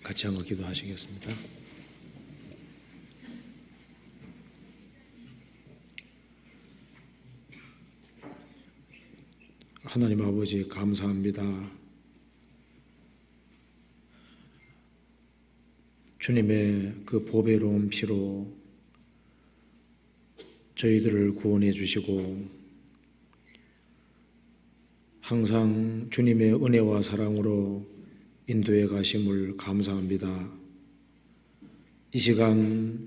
같이 한번 기도하시겠습니다. 하나님 아버지 감사합니다. 주님의 그 보배로운 피로 저희들을 구원해 주시고 항상 주님의 은혜와 사랑으로 인도해 가심을 감사합니다. 이 시간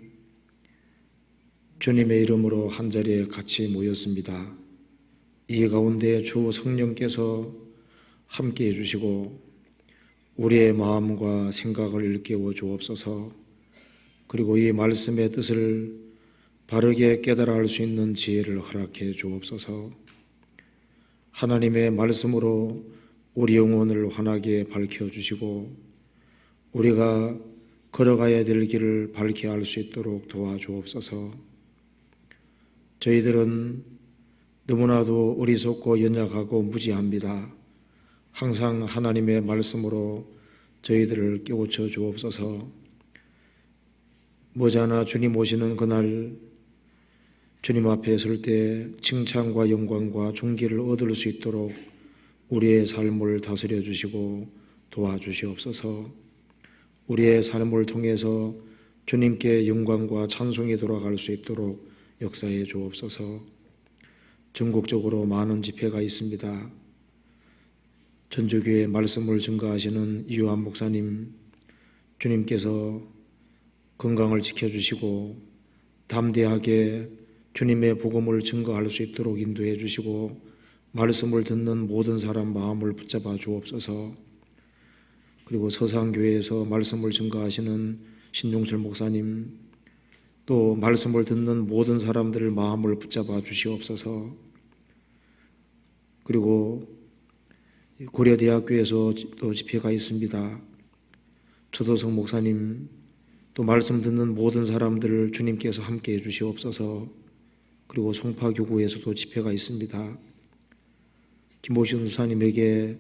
주님의 이름으로 한자리에 같이 모였습니다. 이 가운데 주 성령께서 함께해 주시고 우리의 마음과 생각을 일깨워 주옵소서. 그리고 이 말씀의 뜻을 바르게 깨달아 알 수 있는 지혜를 허락해 주옵소서. 하나님의 말씀으로 우리 영혼을 환하게 밝혀주시고 우리가 걸어가야 될 길을 밝게 알 수 있도록 도와주옵소서. 저희들은 너무나도 어리석고 연약하고 무지합니다. 항상 하나님의 말씀으로 저희들을 깨우쳐 주옵소서. 머지않아 주님 오시는 그날 주님 앞에 설 때 칭찬과 영광과 존귀를 얻을 수 있도록 우리의 삶을 다스려 주시고 도와주시옵소서. 우리의 삶을 통해서 주님께 영광과 찬송이 돌아갈 수 있도록 역사해 주옵소서. 전국적으로 많은 집회가 있습니다. 전주교회 말씀을 증거하시는 이유한 목사님, 주님께서 건강을 지켜주시고 담대하게 주님의 복음을 증거할 수 있도록 인도해 주시고 말씀을 듣는 모든 사람 마음을 붙잡아 주옵소서. 그리고 서상교회에서 말씀을 증거하시는 신종철 목사님, 또 말씀을 듣는 모든 사람들의 마음을 붙잡아 주시옵소서. 그리고 고려대학교에서 또 집회가 있습니다. 초도성 목사님, 또 말씀 듣는 모든 사람들을 주님께서 함께해 주시옵소서. 그리고 송파교구에서도 집회가 있습니다. 김보신 목사님에게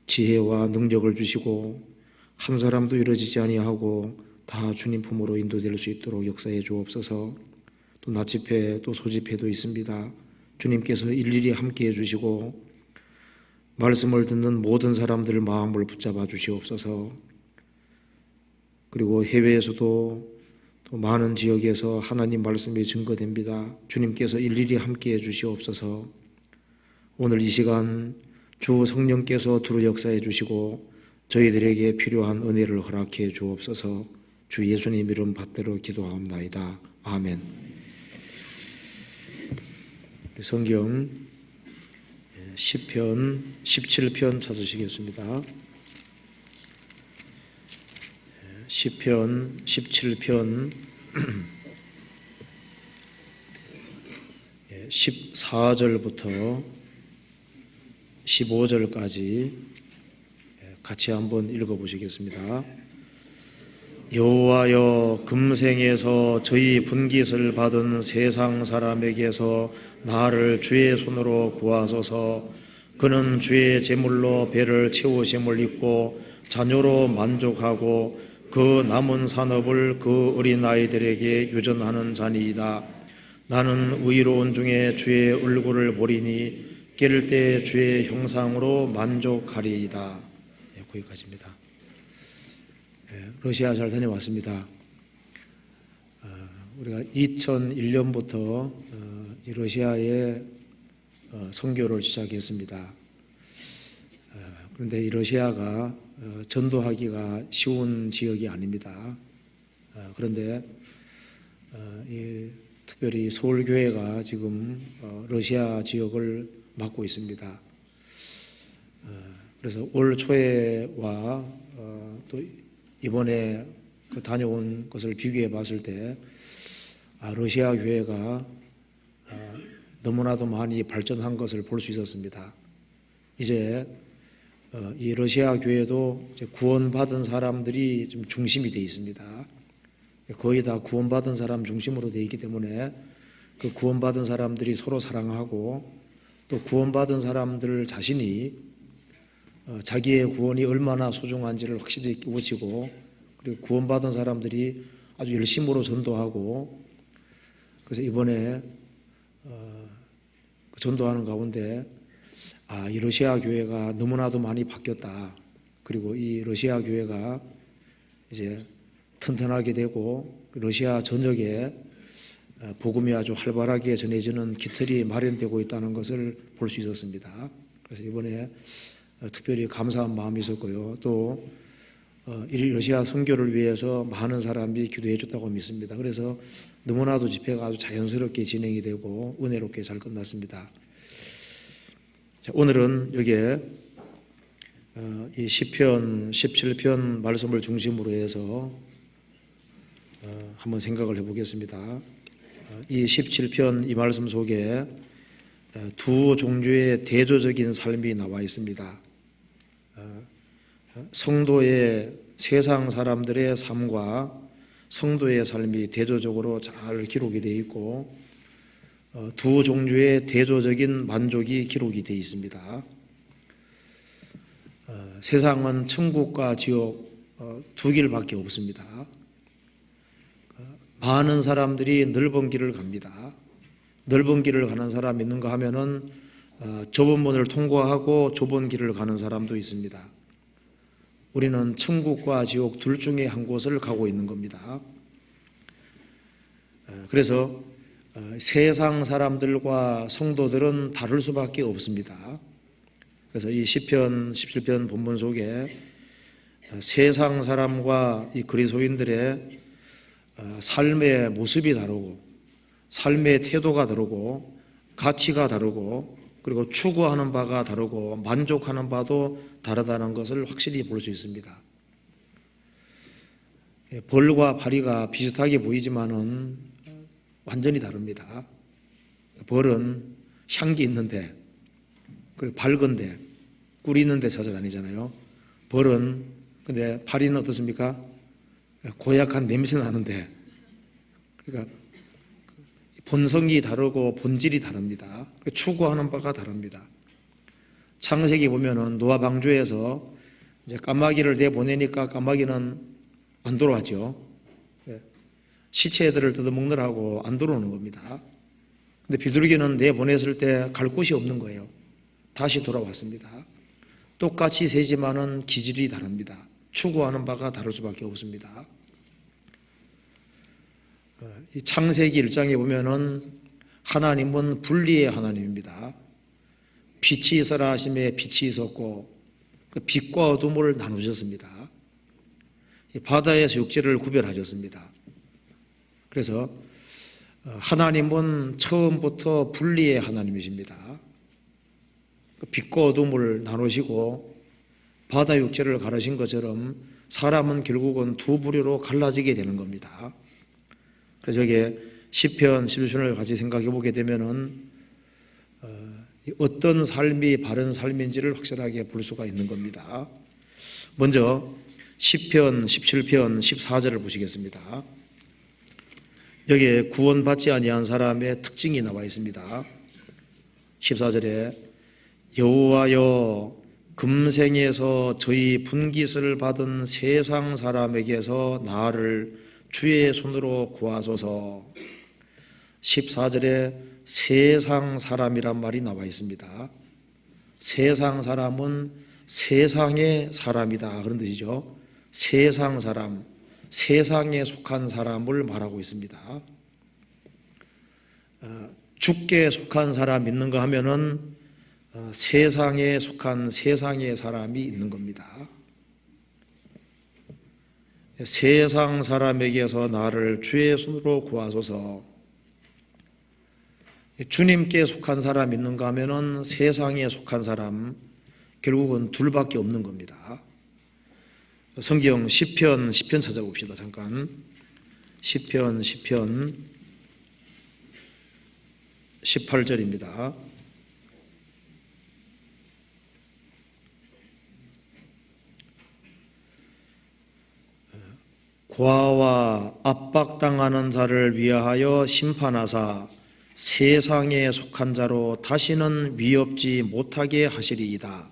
지혜와 능력을 주시고 한 사람도 이루어지지 아니하고 다 주님 품으로 인도될 수 있도록 역사해 주옵소서. 또 낮집회 또 소집회도 있습니다. 주님께서 일일이 함께해 주시고 말씀을 듣는 모든 사람들 마음을 붙잡아 주시옵소서. 그리고 해외에서도 또 많은 지역에서 하나님 말씀이 증거됩니다. 주님께서 일일이 함께해 주시옵소서. 오늘 이 시간 주 성령께서 두루 역사해 주시고 저희들에게 필요한 은혜를 허락해 주옵소서. 주 예수님 이름 받들어 기도하옵나이다. 아멘. 성경 시편 17편 찾으시겠습니다. 시편 17편 14절부터 15절까지 같이 한번 읽어보시겠습니다. 여호와여, 금생에서 저희 분깃을 받은 세상 사람에게서 나를 주의 손으로 구하소서. 그는 주의 제물로 배를 채우심을 입고 자녀로 만족하고 그 남은 산업을 그 어린아이들에게 유전하는 자니이다. 나는 의로운 중에 주의 얼굴을 보리니 깰 때 주의 형상으로 만족하리이다. 거기까지입니다. 러시아 잘 다녀왔습니다. 우리가 2001년부터 이 러시아에 선교를 시작했습니다. 그런데 이 러시아가 전도하기가 쉬운 지역이 아닙니다. 그런데 특별히 서울교회가 지금 러시아 지역을 맡고 있습니다. 그래서 올 초에와 또 이번에 다녀온 것을 비교해 봤을 때 러시아 교회가 너무나도 많이 발전한 것을 볼 수 있었습니다. 이제 이 러시아 교회도 이제 구원받은 사람들이 좀 중심이 되어 있습니다. 거의 다 구원받은 사람 중심으로 되어 있기 때문에 그 구원받은 사람들이 서로 사랑하고 또 구원받은 사람들 자신이 자기의 구원이 얼마나 소중한지를 확실히 깨우치고 그리고 구원받은 사람들이 아주 열심으로 전도하고, 그래서 이번에 전도하는 가운데 이 러시아 교회가 너무나도 많이 바뀌었다. 그리고 이 러시아 교회가 이제 튼튼하게 되고 러시아 전역에 복음이 아주 활발하게 전해지는 기틀이 마련되고 있다는 것을 볼 수 있었습니다. 그래서 이번에 특별히 감사한 마음이 있었고요. 또 이 러시아 선교를 위해서 많은 사람이 기도해 줬다고 믿습니다. 그래서 너무나도 집회가 아주 자연스럽게 진행이 되고 은혜롭게 잘 끝났습니다. 자, 오늘은 여기에 이 시편 17편 말씀을 중심으로 해서 한번 생각을 해보겠습니다. 이 17편 이 말씀 속에 두 종류의 대조적인 삶이 나와 있습니다. 성도의 세상 사람들의 삶과 성도의 삶이 대조적으로 잘 기록이 되어 있고 두 종류의 대조적인 만족이 기록이 되어 있습니다. 세상은 천국과 지옥 두 길밖에 없습니다. 많은 사람들이 넓은 길을 갑니다. 넓은 길을 가는 사람이 있는가 하면은 좁은 문을 통과하고 좁은 길을 가는 사람도 있습니다. 우리는 천국과 지옥 둘 중에 한 곳을 가고 있는 겁니다. 그래서 세상 사람들과 성도들은 다를 수밖에 없습니다. 그래서 이 시편 17편 본문 속에 세상 사람과 이 그리스도인들의 삶의 모습이 다르고 삶의 태도가 다르고 가치가 다르고 그리고 추구하는 바가 다르고 만족하는 바도 다르다는 것을 확실히 볼 수 있습니다. 벌과 파리가 비슷하게 보이지만은 완전히 다릅니다. 벌은 향기 있는데 그리고 밝은데 꿀 있는 데 찾아다니잖아요. 벌은 근데 파리는 어떻습니까? 고약한 냄새 나는데, 그러니까 본성이 다르고 본질이 다릅니다. 추구하는 바가 다릅니다. 창세기 보면은 노아 방주에서 이제 까마귀를 내보내니까 까마귀는 안 돌아왔죠. 시체들을 뜯어먹느라고 안 들어오는 겁니다. 근데 비둘기는 내보냈을 때 갈 곳이 없는 거예요. 다시 돌아왔습니다. 똑같이 새지만은 기질이 다릅니다. 추구하는 바가 다를 수밖에 없습니다. 이 창세기 1장에 보면은 하나님은 분리의 하나님입니다. 빛이 있어라 하심에 빛이 있었고 빛과 어둠을 나누셨습니다. 바다에서 육지를 구별하셨습니다. 그래서 하나님은 처음부터 분리의 하나님이십니다. 빛과 어둠을 나누시고 바다 육지를 가르신 것처럼 사람은 결국은 두 부류로 갈라지게 되는 겁니다. 그래서 여기에 시편 11편을 같이 생각해 보게 되면은 어떤 삶이 바른 삶인지를 확실하게 볼 수가 있는 겁니다. 먼저 시편 17편 14절을 보시겠습니다. 여기에 구원받지 아니한 사람의 특징이 나와 있습니다. 14절에 여호와여 금생에서 저희 분깃을 받은 세상 사람에게서 나를 주의 손으로 구하소서. 14절에 세상 사람이란 말이 나와 있습니다. 세상 사람은 세상의 사람이다 그런 뜻이죠. 세상 사람, 세상에 속한 사람을 말하고 있습니다. 주께 속한 사람 있는가 하면은 세상에 속한 세상의 사람이 있는 겁니다. 세상 사람에게서 나를 주의 손으로 구하소서. 주님께 속한 사람 있는가 하면은 세상에 속한 사람 결국은 둘밖에 없는 겁니다. 성경 시편 찾아봅시다. 잠깐 시편 18절입니다. 고아와 압박당하는 자를 위하여 심판하사 세상에 속한 자로 다시는 위협지 못하게 하시리이다.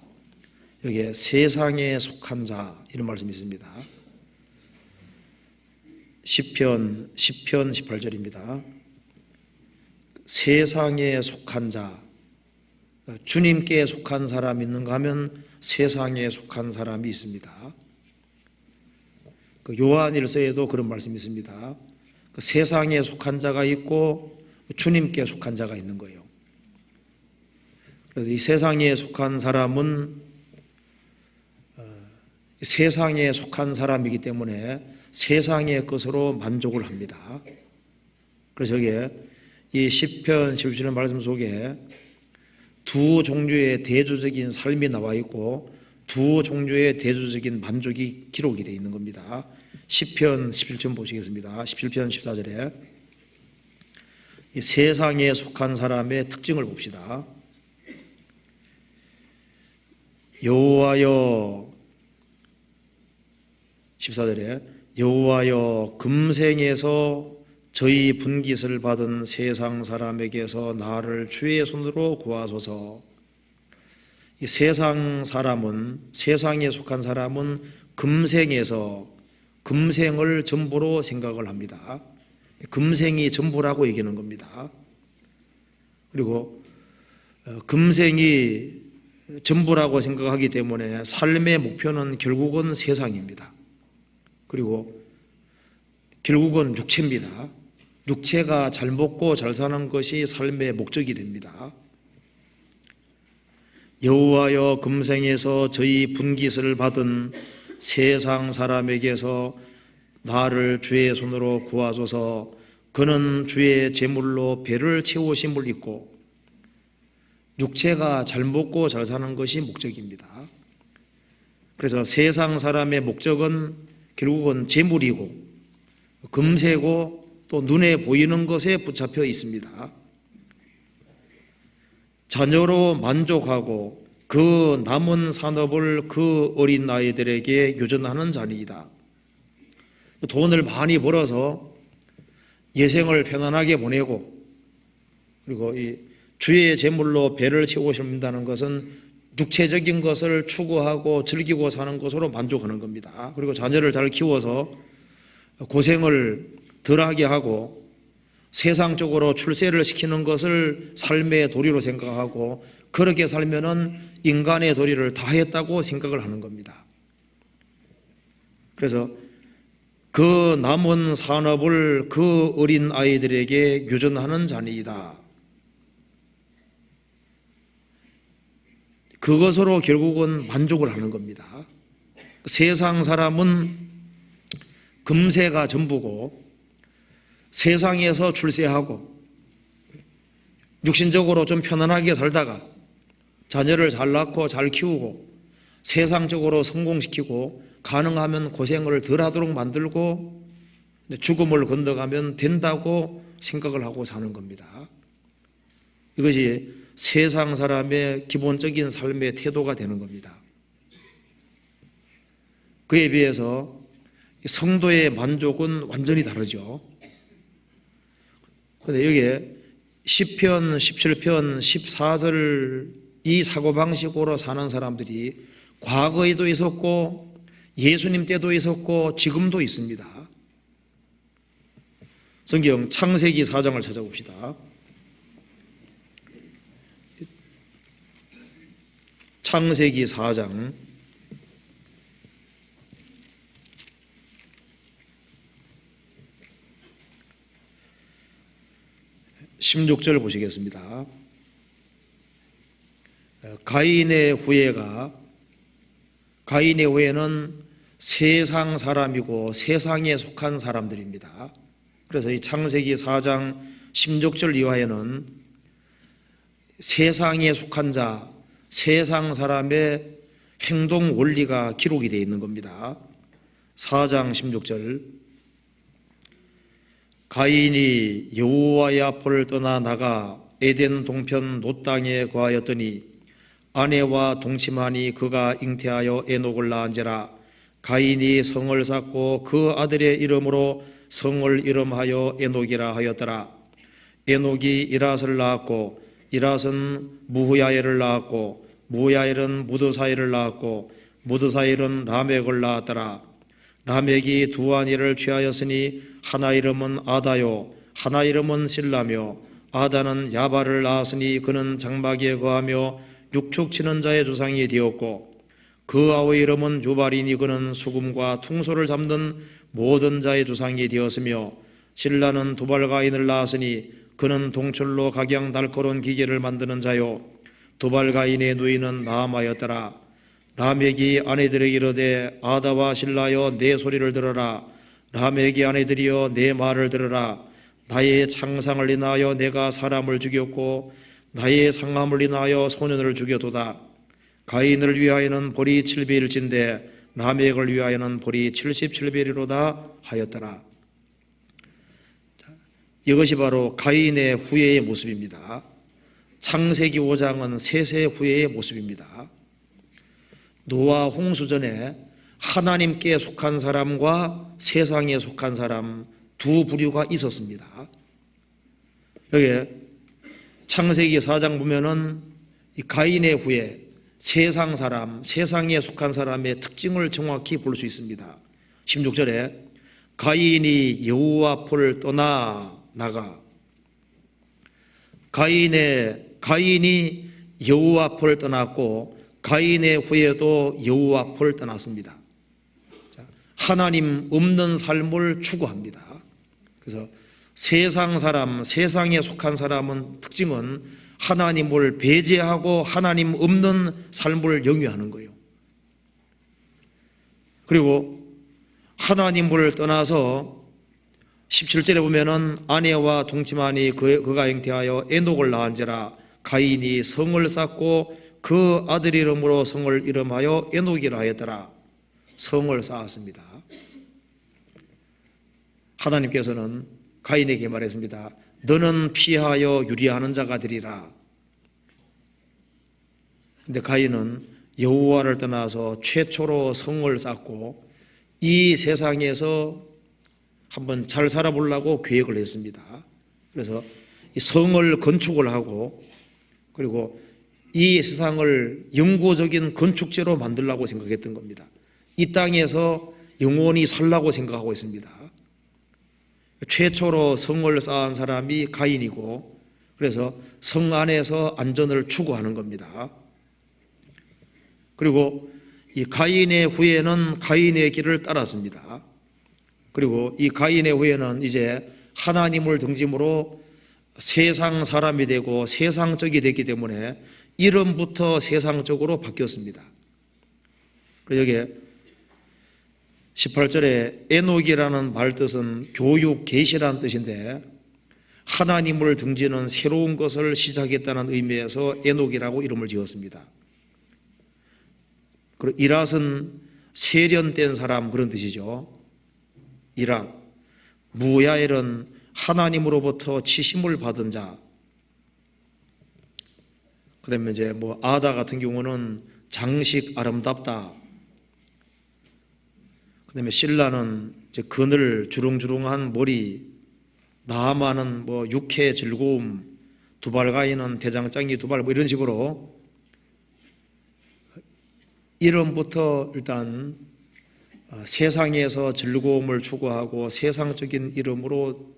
여기에 세상에 속한 자 이런 말씀이 있습니다. 시편 10편 18절입니다. 세상에 속한 자, 주님께 속한 사람이 있는가 하면 세상에 속한 사람이 있습니다. 요한일서에도 그런 말씀이 있습니다. 세상에 속한 자가 있고 주님께 속한 자가 있는 거예요. 그래서 이 세상에 속한 사람은 세상에 속한 사람이기 때문에 세상의 것으로 만족을 합니다. 그래서 여기에 이 시편 17편 말씀 속에 두 종류의 대조적인 삶이 나와 있고 두 종류의 대조적인 만족이 기록이 되어 있는 겁니다. 시편 17편 보시겠습니다. 17편 14절에 이 세상에 속한 사람의 특징을 봅시다. 여호와여 14절에 여호와여 금생에서 저희 분깃을 받은 세상 사람에게서 나를 주의 손으로 구하소서. 이 세상 사람은 세상에 속한 사람은 금생에서 금생을 전부로 생각을 합니다. 금생이 전부라고 얘기하는 겁니다. 그리고 금생이 전부라고 생각하기 때문에 삶의 목표는 결국은 세상입니다. 그리고 결국은 육체입니다. 육체가 잘 먹고 잘 사는 것이 삶의 목적이 됩니다. 여호와여 금생에서 저희 분깃을 받은 세상 사람에게서 나를 주의 손으로 구하소서. 그는 주의 제물로 배를 채우심을 잊고 육체가 잘 먹고 잘 사는 것이 목적입니다. 그래서 세상 사람의 목적은 결국은 재물이고 금세고 또 눈에 보이는 것에 붙잡혀 있습니다. 자녀로 만족하고 그 남은 산업을 그 어린 아이들에게 유전하는 자니이다. 돈을 많이 벌어서 예생을 편안하게 보내고 그리고 이 주의 제물로 배를 채우신다는 것은 육체적인 것을 추구하고 즐기고 사는 것으로 만족하는 겁니다. 그리고 자녀를 잘 키워서 고생을 덜하게 하고 세상적으로 출세를 시키는 것을 삶의 도리로 생각하고 그렇게 살면은 인간의 도리를 다 했다고 생각을 하는 겁니다. 그래서 그 남은 산업을 그 어린 아이들에게 유전하는 자니이다. 그것으로 결국은 만족을 하는 겁니다. 세상 사람은 금세가 전부고 세상에서 출세하고 육신적으로 좀 편안하게 살다가 자녀를 잘 낳고 잘 키우고 세상적으로 성공시키고 가능하면 고생을 덜 하도록 만들고 죽음을 건너가면 된다고 생각을 하고 사는 겁니다. 이것이 세상 사람의 기본적인 삶의 태도가 되는 겁니다. 그에 비해서 성도의 만족은 완전히 다르죠. 그런데 여기에 시편 17편 14절 이 사고방식으로 사는 사람들이 과거에도 있었고 예수님 때도 있었고 지금도 있습니다. 성경 창세기 4장을 찾아봅시다. 창세기 4장 16절 보시겠습니다. 가인의 후예는 세상 사람이고 세상에 속한 사람들입니다. 그래서 이 창세기 4장 16절 이하에는 세상에 속한 자, 세상 사람의 행동 원리가 기록이 되어 있는 겁니다. 4장 16절 가인이 여호와의 앞을 떠나 나가 에덴 동편 놋 땅에 거하였더니 아내와 동침하니 그가 잉태하여 에녹을 낳은지라. 가인이 성을 쌓고 그 아들의 이름으로 성을 이름하여 에녹이라 하였더라. 에녹이 이랏을 낳았고 이랏은 무후야엘을 낳았고 무후야엘은 무드사엘을 낳았고 무드사엘은 라멕을 낳았더라. 라멕이 두 아내를 취하였으니 하나 이름은 아다요 하나 이름은 실라며 아다는 야발을 낳았으니 그는 장막에 거하며 육축 치는 자의 조상이 되었고 그 아우의 이름은 유발이니 그는 수금과 퉁소를 잡는 모든 자의 조상이 되었으며 실라는 두발가인을 낳았으니 그는 동철로 각양 날카로운 기계를 만드는 자요 두발가인의 누이는 나아마였더라. 라멕이 아내들에게 이르되 아다와 실라여 내 소리를 들어라. 라멕이 아내들이여 내 말을 들어라. 나의 창상을 인하여 내가 사람을 죽였고 나의 상함을 인하여 소년을 죽여도다. 가인을 위하여는 벌이 7배일진데 라멕을 위하여는 벌이 77배이로다 하였더라. 이것이 바로 가인의 후예의 모습입니다. 창세기 5장은 셋의 후예의 모습입니다. 노아 홍수 전에 하나님께 속한 사람과 세상에 속한 사람 두 부류가 있었습니다. 여기 창세기 4장 보면은 이 가인의 후예, 세상 사람, 세상에 속한 사람의 특징을 정확히 볼 수 있습니다. 16절에 가인이 여호와 앞을 떠나 나가. 가인이 여호와 앞을 떠났고 가인의 후예도 여호와 앞을 떠났습니다. 하나님 없는 삶을 추구합니다. 그래서 세상 사람, 세상에 속한 사람은 특징은 하나님을 배제하고 하나님 없는 삶을 영위하는 거예요. 그리고 하나님을 떠나서 17절에 보면은 아내와 동침하니 그가 잉태하여 에녹을 낳은지라. 가인이 성을 쌓고 그 아들 이름으로 성을 이름하여 에녹이라 하였더라. 성을 쌓았습니다. 하나님께서는 가인에게 말했습니다. 너는 피하여 유리하는 자가 되리라. 근데 가인은 여호와를 떠나서 최초로 성을 쌓고 이 세상에서 한번 잘 살아보려고 계획을 했습니다. 그래서 이 성을 건축을 하고 그리고 이 세상을 영구적인 건축재로 만들려고 생각했던 겁니다. 이 땅에서 영원히 살라고 생각하고 있습니다. 최초로 성을 쌓은 사람이 가인이고 그래서 성 안에서 안전을 추구하는 겁니다. 그리고 이 가인의 후예는 가인의 길을 따랐습니다. 그리고 이 가인의 후예는 이제 하나님을 등짐으로 세상 사람이 되고 세상적이 됐기 때문에 이름부터 세상적으로 바뀌었습니다. 그리고 여기에 18절에 에녹이라는 말 뜻은 교육, 계시라는 뜻인데 하나님을 등지는 새로운 것을 시작했다는 의미에서 에녹이라고 이름을 지었습니다. 그리고 이랏은 세련된 사람 그런 뜻이죠. 이랏, 무야엘은 하나님으로부터 치심을 받은 자. 그다음에 이제 아다 같은 경우는 장식 아름답다. 그다음에 실라는 이제 그늘 주렁주렁한 머리, 나아만은 육해 즐거움, 두발가인은 대장장이 두발 이런 식으로 이름부터 일단 세상에서 즐거움을 추구하고 세상적인 이름으로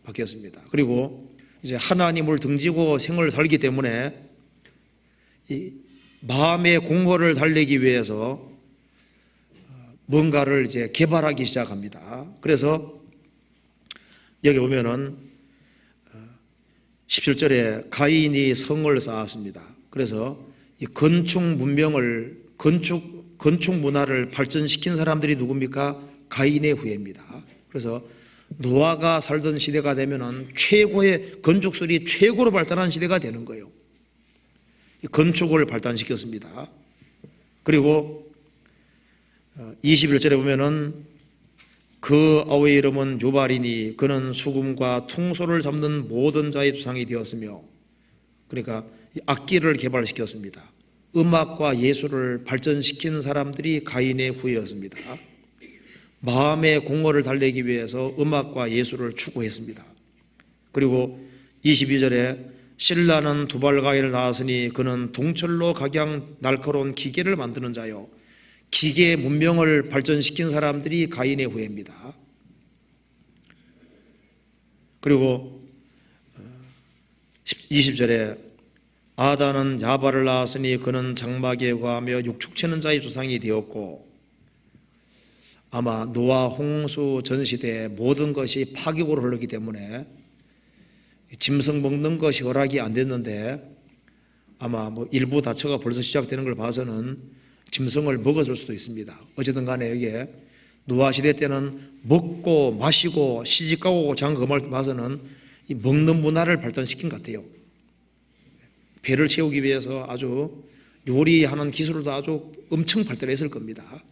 바뀌었습니다. 그리고 이제 하나님을 등지고 생을 살기 때문에 이 마음의 공허를 달래기 위해서 뭔가를 이제 개발하기 시작합니다. 그래서 여기 보면은 17절에 가인이 성을 쌓았습니다. 그래서 이 건축 문명을 건축 문화를 발전시킨 사람들이 누굽니까? 가인의 후예입니다. 그래서 노아가 살던 시대가 되면은 최고의 건축술이 최고로 발달한 시대가 되는 거예요. 건축을 발달시켰습니다. 그리고 21절에 보면은 그 아우의 이름은 유발이니 그는 수금과 퉁소를 잡는 모든 자의 조상이 되었으며, 그러니까 악기를 개발시켰습니다. 음악과 예술을 발전시킨 사람들이 가인의 후예였습니다. 마음의 공허를 달래기 위해서 음악과 예술을 추구했습니다. 그리고 22절에 실라는 두발가인을 낳았으니 그는 동철로 각양 날카로운 기계를 만드는 자요. 기계 문명을 발전시킨 사람들이 가인의 후예입니다. 그리고 20절에 아다는 야발을 낳았으니 그는 장막에 거하며 육축치는 자의 조상이 되었고, 아마 노아 홍수 전 시대에 모든 것이 파격으로 흐르기 때문에 짐승 먹는 것이 허락이 안 됐는데, 아마 일부 다처가 벌써 시작되는 걸 봐서는 짐승을 먹었을 수도 있습니다. 어쨌든 간에 여기에 노아 시대 때는 먹고 마시고 시집가고 장검을 봐서는 이 먹는 문화를 발전시킨 것 같아요. 배를 채우기 위해서 아주 요리하는 기술도 아주 엄청 발달했을 겁니다.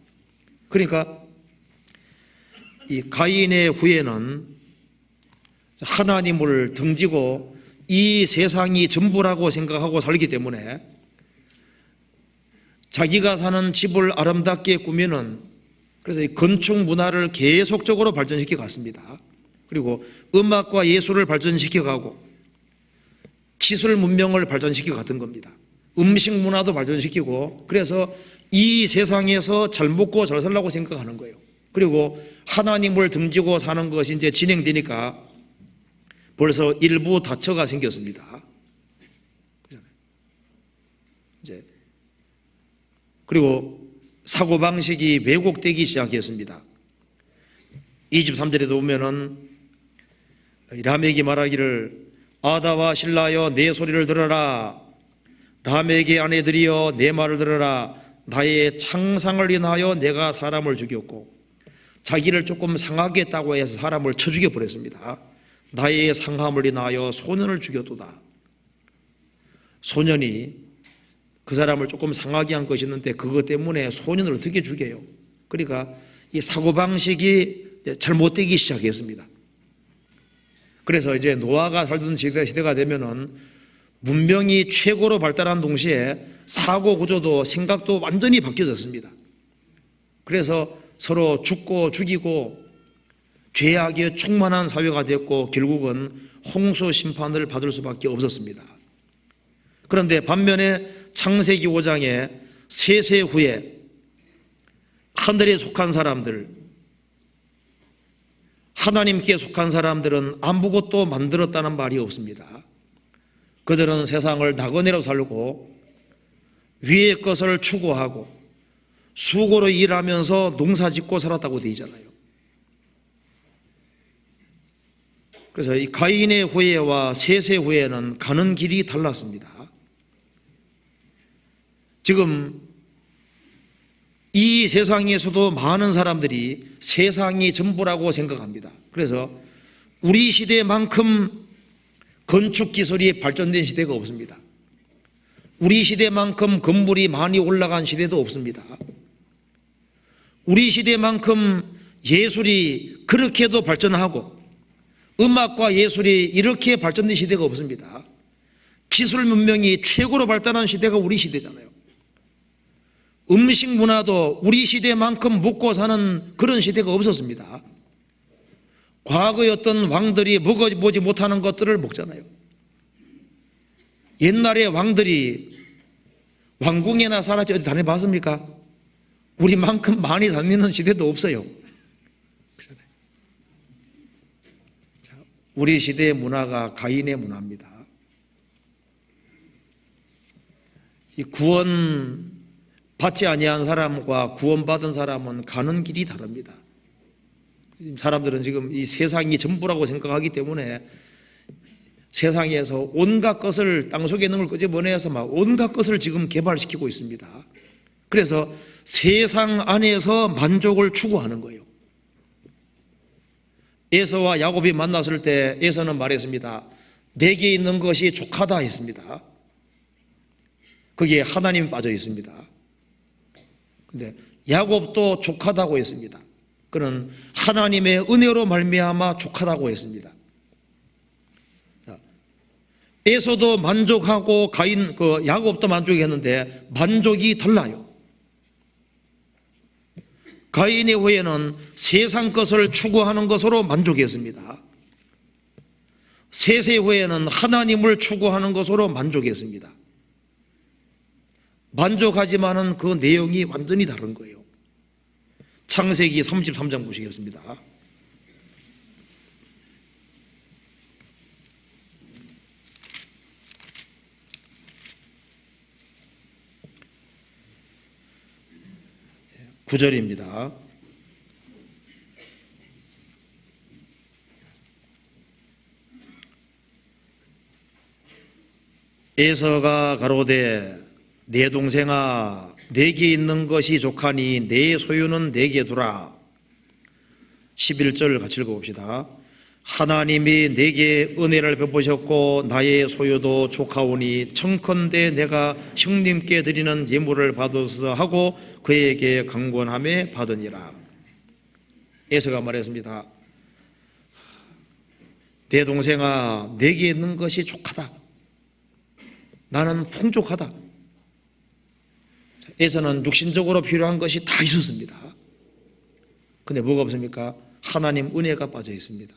그러니까 이 가인의 후예는 하나님을 등지고 이 세상이 전부라고 생각하고 살기 때문에 자기가 사는 집을 아름답게 꾸미는, 그래서 이 건축 문화를 계속적으로 발전시켜 갔습니다. 그리고 음악과 예술을 발전시켜 가고 기술 문명을 발전시켜 갔던 겁니다. 음식 문화도 발전시키고, 그래서 이 세상에서 잘 먹고 잘 살라고 생각하는 거예요. 그리고 하나님을 등지고 사는 것이 이제 진행되니까 벌써 일부 다처가 생겼습니다. 이제 그리고 사고방식이 왜곡되기 시작했습니다. 23절에도 보면은 라멕이 말하기를 아다와 실라여 내 소리를 들어라. 라멕의 아내들이여 내 말을 들어라. 나의 창상을 인하여 내가 사람을 죽였고, 자기를 조금 상하게 했다고 해서 사람을 쳐 죽여버렸습니다. 나의 상함을 인하여 소년을 죽였도다. 소년이 그 사람을 조금 상하게 한 것이 있는데 그것 때문에 소년을 어떻게 죽여요? 그러니까 이 사고방식이 잘못되기 시작했습니다. 그래서 이제 노아가 살던 시대가 되면은 문명이 최고로 발달한 동시에 사고 구조도 생각도 완전히 바뀌어졌습니다. 그래서 서로 죽고 죽이고 죄악에 충만한 사회가 됐고 결국은 홍수 심판을 받을 수밖에 없었습니다. 그런데 반면에 창세기 5장에 세세 후에 하늘에 속한 사람들, 하나님께 속한 사람들은 아무것도 만들었다는 말이 없습니다. 그들은 세상을 나그네로 살고 위의 것을 추구하고 수고로 일하면서 농사짓고 살았다고 되어 있잖아요. 그래서 이 가인의 후예와 셋의 후예는 가는 길이 달랐습니다. 지금 이 세상에서도 많은 사람들이 세상이 전부라고 생각합니다. 그래서 우리 시대만큼 건축 기술이 발전된 시대가 없습니다. 우리 시대만큼 건물이 많이 올라간 시대도 없습니다. 우리 시대만큼 예술이 그렇게도 발전하고 음악과 예술이 이렇게 발전된 시대가 없습니다. 기술 문명이 최고로 발달한 시대가 우리 시대잖아요. 음식 문화도 우리 시대만큼 먹고 사는 그런 시대가 없었습니다. 과거의 어떤 왕들이 먹어보지 못하는 것들을 먹잖아요. 옛날에 왕들이 왕궁에나 살았지 어디 다녀봤습니까? 우리만큼 많이 다니는 시대도 없어요. 우리 시대의 문화가 가인의 문화입니다. 이 구원 받지 아니한 사람과 구원받은 사람은 가는 길이 다릅니다. 사람들은 지금 이 세상이 전부라고 생각하기 때문에 세상에서 온갖 것을 땅속에 있는 걸 끄집어내서 막 온갖 것을 지금 개발시키고 있습니다. 그래서 세상 안에서 만족을 추구하는 거예요. 에서와 야곱이 만났을 때 에서는 말했습니다. 내게 있는 것이 족하다 했습니다. 거기에 하나님이 빠져 있습니다. 근데 야곱도 족하다고 했습니다. 그는 하나님의 은혜로 말미암아 족하다고 했습니다. 에서도 만족하고 야곱도 만족했는데 만족이 달라요. 가인의 후예는 세상 것을 추구하는 것으로 만족했습니다. 셋의 후예는 하나님을 추구하는 것으로 만족했습니다. 만족하지만은 그 내용이 완전히 다른 거예요. 창세기 33장 보시겠습니다. 구절입니다. 에서가 가로되 내 동생아 내게 있는 것이 족하니 내 소유는 내게 두라. 11절 같이 읽어봅시다. 하나님이 내게 은혜를 베푸셨고 나의 소유도 족하오니 청컨대 내가 형님께 드리는 예물을 받으소서 하고 그에게 강권함에 받으니라. 에서가 말했습니다. 내 동생아 내게 있는 것이 족하다. 나는 풍족하다. 에서는 육신적으로 필요한 것이 다 있었습니다. 근데 뭐가 없습니까? 하나님 은혜가 빠져 있습니다.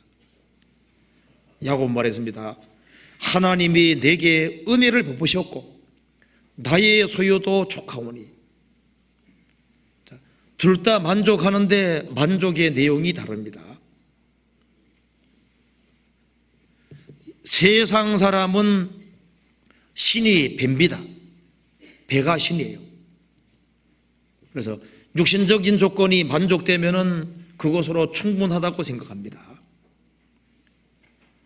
야곱 말했습니다. 하나님이 내게 은혜를 베푸셨고 나의 소유도 족하오니. 둘 다 만족하는데 만족의 내용이 다릅니다. 세상 사람은 신이 배입니다. 배가 신이에요. 그래서 육신적인 조건이 만족되면은 그것으로 충분하다고 생각합니다.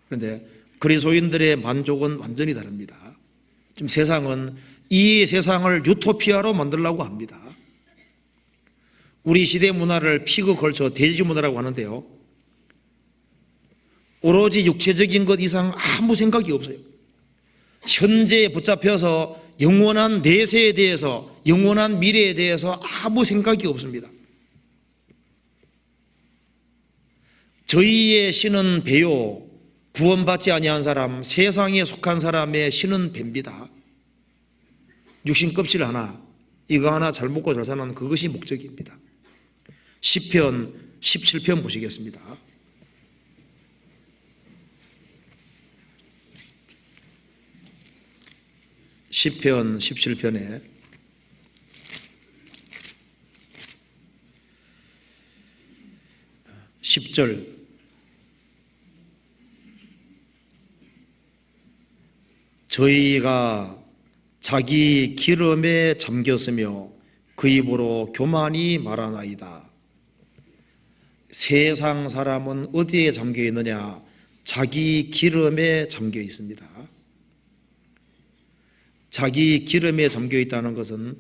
그런데 그리스도인들의 만족은 완전히 다릅니다. 지금 세상은 이 세상을 유토피아로 만들려고 합니다. 우리 시대 문화를 피그 걸쳐 대지 문화라고 하는데요. 오로지 육체적인 것 이상 아무 생각이 없어요. 현재에 붙잡혀서 영원한 내세에 대해서, 영원한 미래에 대해서 아무 생각이 없습니다. 저희의 신은 배요, 구원받지 아니한 사람, 세상에 속한 사람의 신은 배입니다. 육신 껍질 하나, 이거 하나 잘 먹고 잘 사는 그것이 목적입니다. 시편 17편 보시겠습니다. 시편 17편에 10절 저희가 자기 기름에 잠겼으며 그 입으로 교만이 말하나이다. 세상 사람은 어디에 잠겨 있느냐? 자기 기름에 잠겨 있습니다. 자기 기름에 잠겨 있다는 것은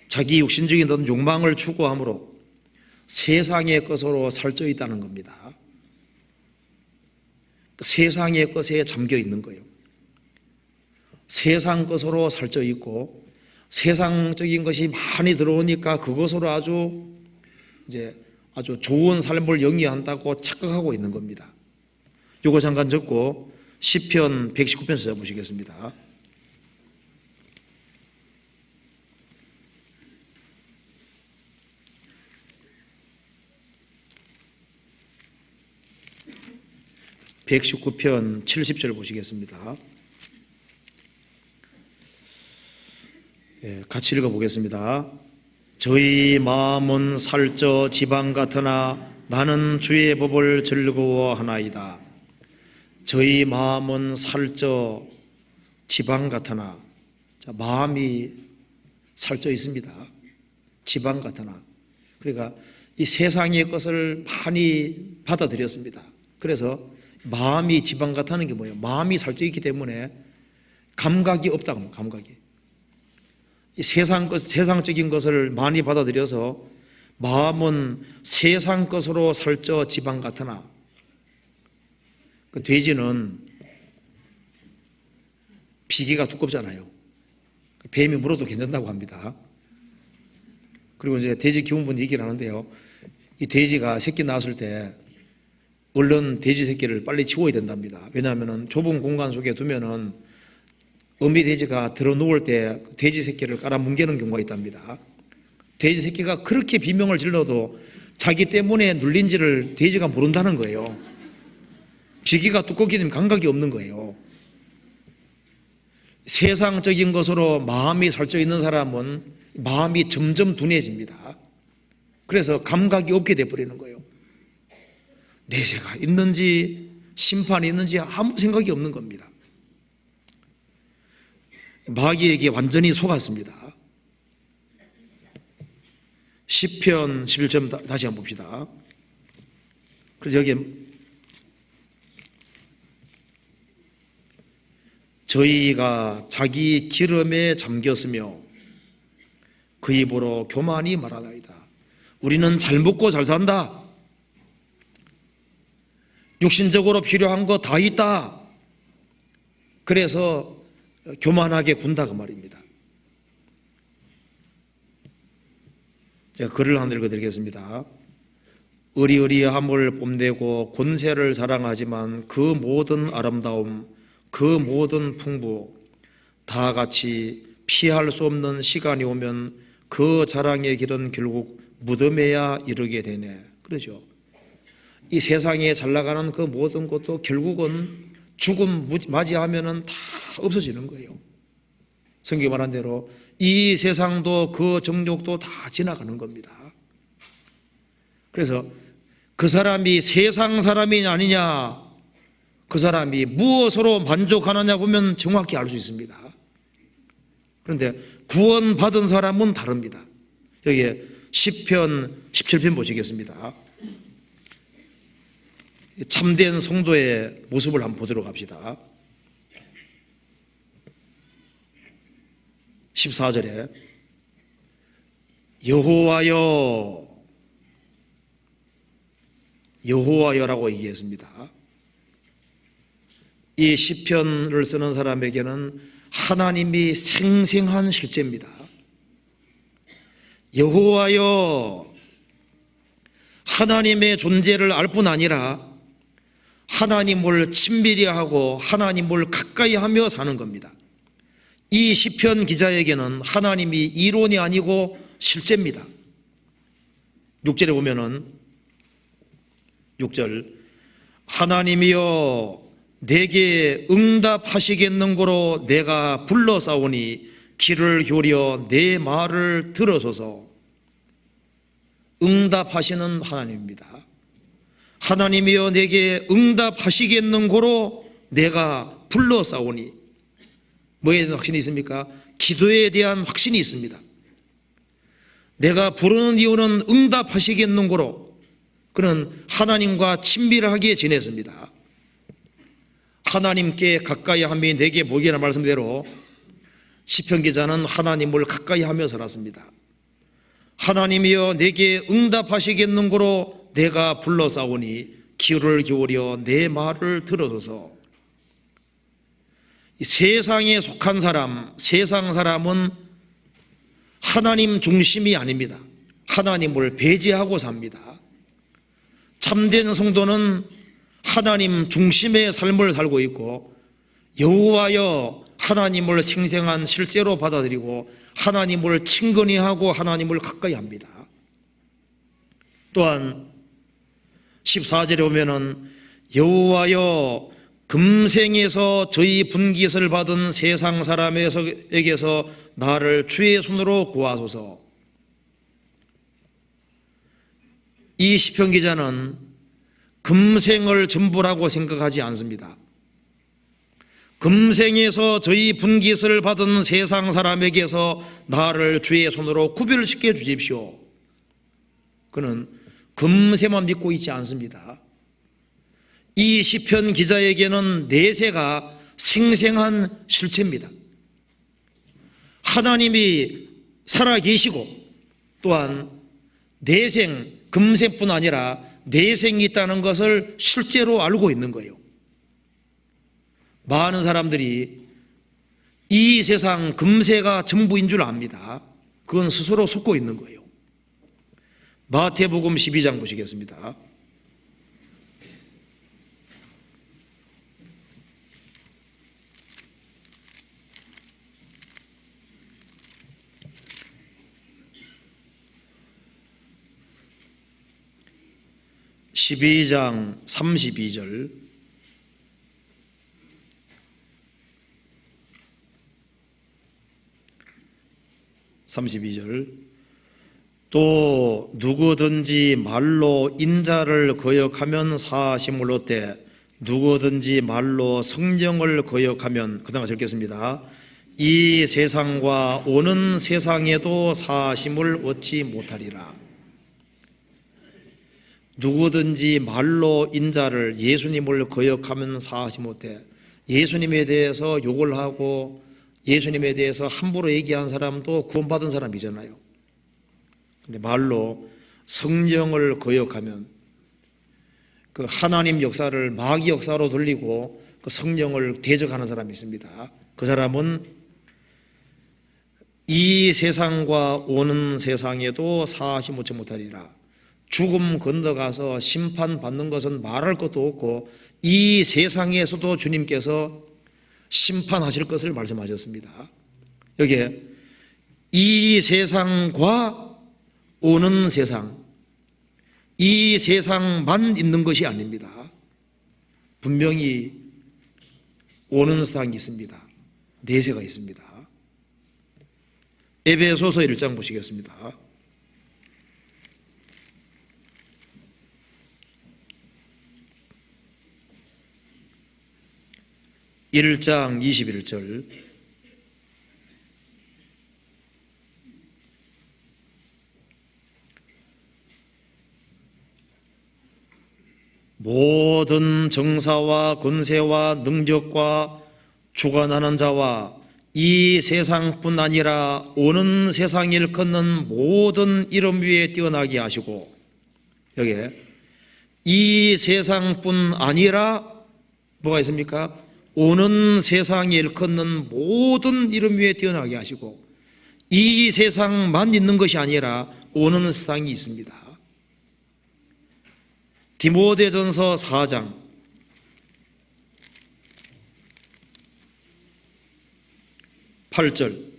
자기 육신적인 어떤 욕망을 추구함으로 세상의 것으로 살쪄 있다는 겁니다. 세상의 것에 잠겨 있는 거예요. 세상 것으로 살쪄 있고 세상적인 것이 많이 들어오니까 그것으로 아주 좋은 삶을 영위한다고 착각하고 있는 겁니다. 요거 잠깐 적고 시편 119편 찾아보시겠습니다. (119편) 70절 보시겠습니다. 같이 읽어보겠습니다. 저희 마음은 살쪄 지방 같으나 나는 주의 법을 즐거워하나이다. 저희 마음은 살쪄 지방 같으나, 마음이 살쪄 있습니다. 지방 같으나. 그러니까 이 세상의 것을 많이 받아들였습니다. 그래서 마음이 지방 같다는 게 뭐예요? 마음이 살쪄 있기 때문에 감각이 없다고 합니다. 감각이. 이 세상적인 것을 많이 받아들여서 마음은 세상 것으로 살쪄 지방 같으나, 그 돼지는 비계가 두껍잖아요. 뱀이 물어도 괜찮다고 합니다. 그리고 이제 돼지 키우는 얘기를 하는데요. 이 돼지가 새끼 낳았을 때 얼른 돼지 새끼를 빨리 치워야 된답니다. 왜냐하면 좁은 공간 속에 두면은 어미 돼지가 들어 누울 때 돼지 새끼를 깔아 뭉개는 경우가 있답니다. 돼지 새끼가 그렇게 비명을 질러도 자기 때문에 눌린지를 돼지가 모른다는 거예요. 비기가 두껍기 때문에 감각이 없는 거예요. 세상적인 것으로 마음이 살쪄 있는 사람은 마음이 점점 둔해집니다. 그래서 감각이 없게 돼버리는 거예요. 내세가 있는지 심판이 있는지 아무 생각이 없는 겁니다. 마귀에게 완전히 속았습니다. 시편 11점 다시 한번 봅시다. 그래서 여기 저희가 자기 기름에 잠겼으며 그 입으로 교만이 말하나이다. 우리는 잘 먹고 잘 산다. 육신적으로 필요한 거 다 있다. 그래서 교만하게 군다 그 말입니다. 제가 글을 하나 읽어드리겠습니다. 의리의리함을 뽐내고 권세를 자랑하지만 그 모든 아름다움, 그 모든 풍부 다 같이 피할 수 없는 시간이 오면 그 자랑의 길은 결국 무덤에야 이르게 되네. 그러죠. 이 세상에 잘 나가는 그 모든 것도 결국은 죽음 맞이하면은 다 없어지는 거예요. 성경이 말한 대로 이 세상도 그 정욕도 다 지나가는 겁니다. 그래서 그 사람이 세상 사람이냐 아니냐, 그 사람이 무엇으로 만족하느냐 보면 정확히 알 수 있습니다. 그런데 구원받은 사람은 다릅니다. 여기 시편 17편 보시겠습니다. 참된 성도의 모습을 한번 보도록 합시다. 14절에 여호와여, 여호와여라고 얘기했습니다. 이 시편을 쓰는 사람에게는 하나님이 생생한 실제입니다. 여호와여, 하나님의 존재를 알 뿐 아니라 하나님을 친밀히 하고 하나님을 가까이 하며 사는 겁니다. 이 시편 기자에게는 하나님이 이론이 아니고 실제입니다. 6절에 보면은 6절 하나님이여 내게 응답하시겠는고로 내가 불러싸오니 귀를 기울여 내 말을 들어소서. 응답하시는 하나님입니다. 하나님이여 내게 응답하시겠는고로 내가 불러싸오니, 뭐에 대한 확신이 있습니까? 기도에 대한 확신이 있습니다. 내가 부르는 이유는 응답하시겠는고로, 그는 하나님과 친밀하게 지냈습니다. 하나님께 가까이 함이 내게 보기나 말씀대로 시편 기자는 하나님을 가까이 하며 살았습니다. 하나님이여 내게 응답하시겠는고로 내가 불러싸오니 귀를 기울여 내 말을 들어줘서. 이 세상에 속한 사람, 세상 사람은 하나님 중심이 아닙니다. 하나님을 배제하고 삽니다. 참된 성도는 하나님 중심의 삶을 살고 있고 여호와여 하나님을 생생한 실제로 받아들이고 하나님을 친근히 하고 하나님을 가까이 합니다. 또한 14절에 보면은 여호와여 금생에서 저희 분깃을 받은 세상 사람에게서 나를 주의 손으로 구하소서. 이 시편 기자는 금생을 전부라고 생각하지 않습니다. 금생에서 저희 분깃을 받은 세상 사람에게서 나를 주의 손으로 구별시켜 주십시오. 그는 금세만 믿고 있지 않습니다. 이 시편 기자에게는 내세가 생생한 실체입니다. 하나님이 살아계시고 또한 내생, 금세뿐 아니라 내생이 있다는 것을 실제로 알고 있는 거예요. 많은 사람들이 이 세상 금세가 전부인 줄 압니다. 그건 스스로 속고 있는 거예요. 마태복음 12장 보시겠습니다. (12장) 32절 또 누구든지 말로 인자를 거역하면 사하심을 얻되 누구든지 말로 성령을 거역하면, 그 다음 적겠습니다. 이 세상과 오는 세상에도 사하심을 얻지 못하리라. 누구든지 말로 인자를, 예수님을 거역하면 사하지 못해. 예수님에 대해서 욕을 하고 예수님에 대해서 함부로 얘기한 사람도 구원받은 사람이잖아요. 근데 말로 성령을 거역하면, 그 하나님 역사를 마귀 역사로 돌리고 그 성령을 대적하는 사람이 있습니다. 그 사람은 이 세상과 오는 세상에도 사하지 못하리라. 죽음 건너가서 심판받는 것은 말할 것도 없고 이 세상에서도 주님께서 심판하실 것을 말씀하셨습니다. 여기에 이 세상과 오는 세상, 이 세상만 있는 것이 아닙니다. 분명히 오는 세상이 있습니다. 내세가 있습니다. 에베소서 1장 보시겠습니다. 1장 21절. 모든 정사와 권세와 능력과 주관하는 자와 이 세상뿐 아니라 오는 세상 일컫는 모든 이름 위에 뛰어나게 하시고, 여기에 이 세상뿐 아니라 뭐가 있습니까? 오는 세상에 일컫는 모든 이름 위에 뛰어나게 하시고, 이 세상만 있는 것이 아니라 오는 세상이 있습니다. 디모데전서 4장 8절.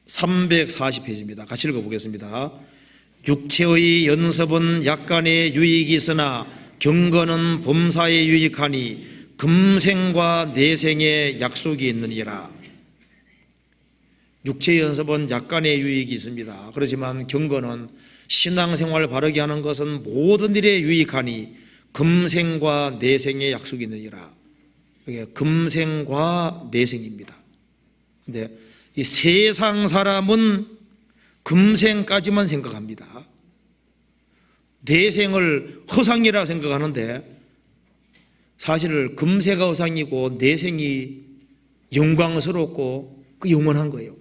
340페이지입니다. 같이 읽어보겠습니다. 육체의 연습은 약간의 유익이 있으나 경건은 범사에 유익하니 금생과 내생에 약속이 있느니라. 육체의 연습은 약간의 유익이 있습니다. 그렇지만 경건은, 신앙생활 바르게 하는 것은 모든 일에 유익하니 금생과 내생에 약속이 있느니라. 이게 금생과 내생입니다. 근데 이 세상 사람은 금생까지만 생각합니다. 내생을 허상이라 생각하는데 사실 금세가 허상이고 내생이 영광스럽고 그 영원한 거예요.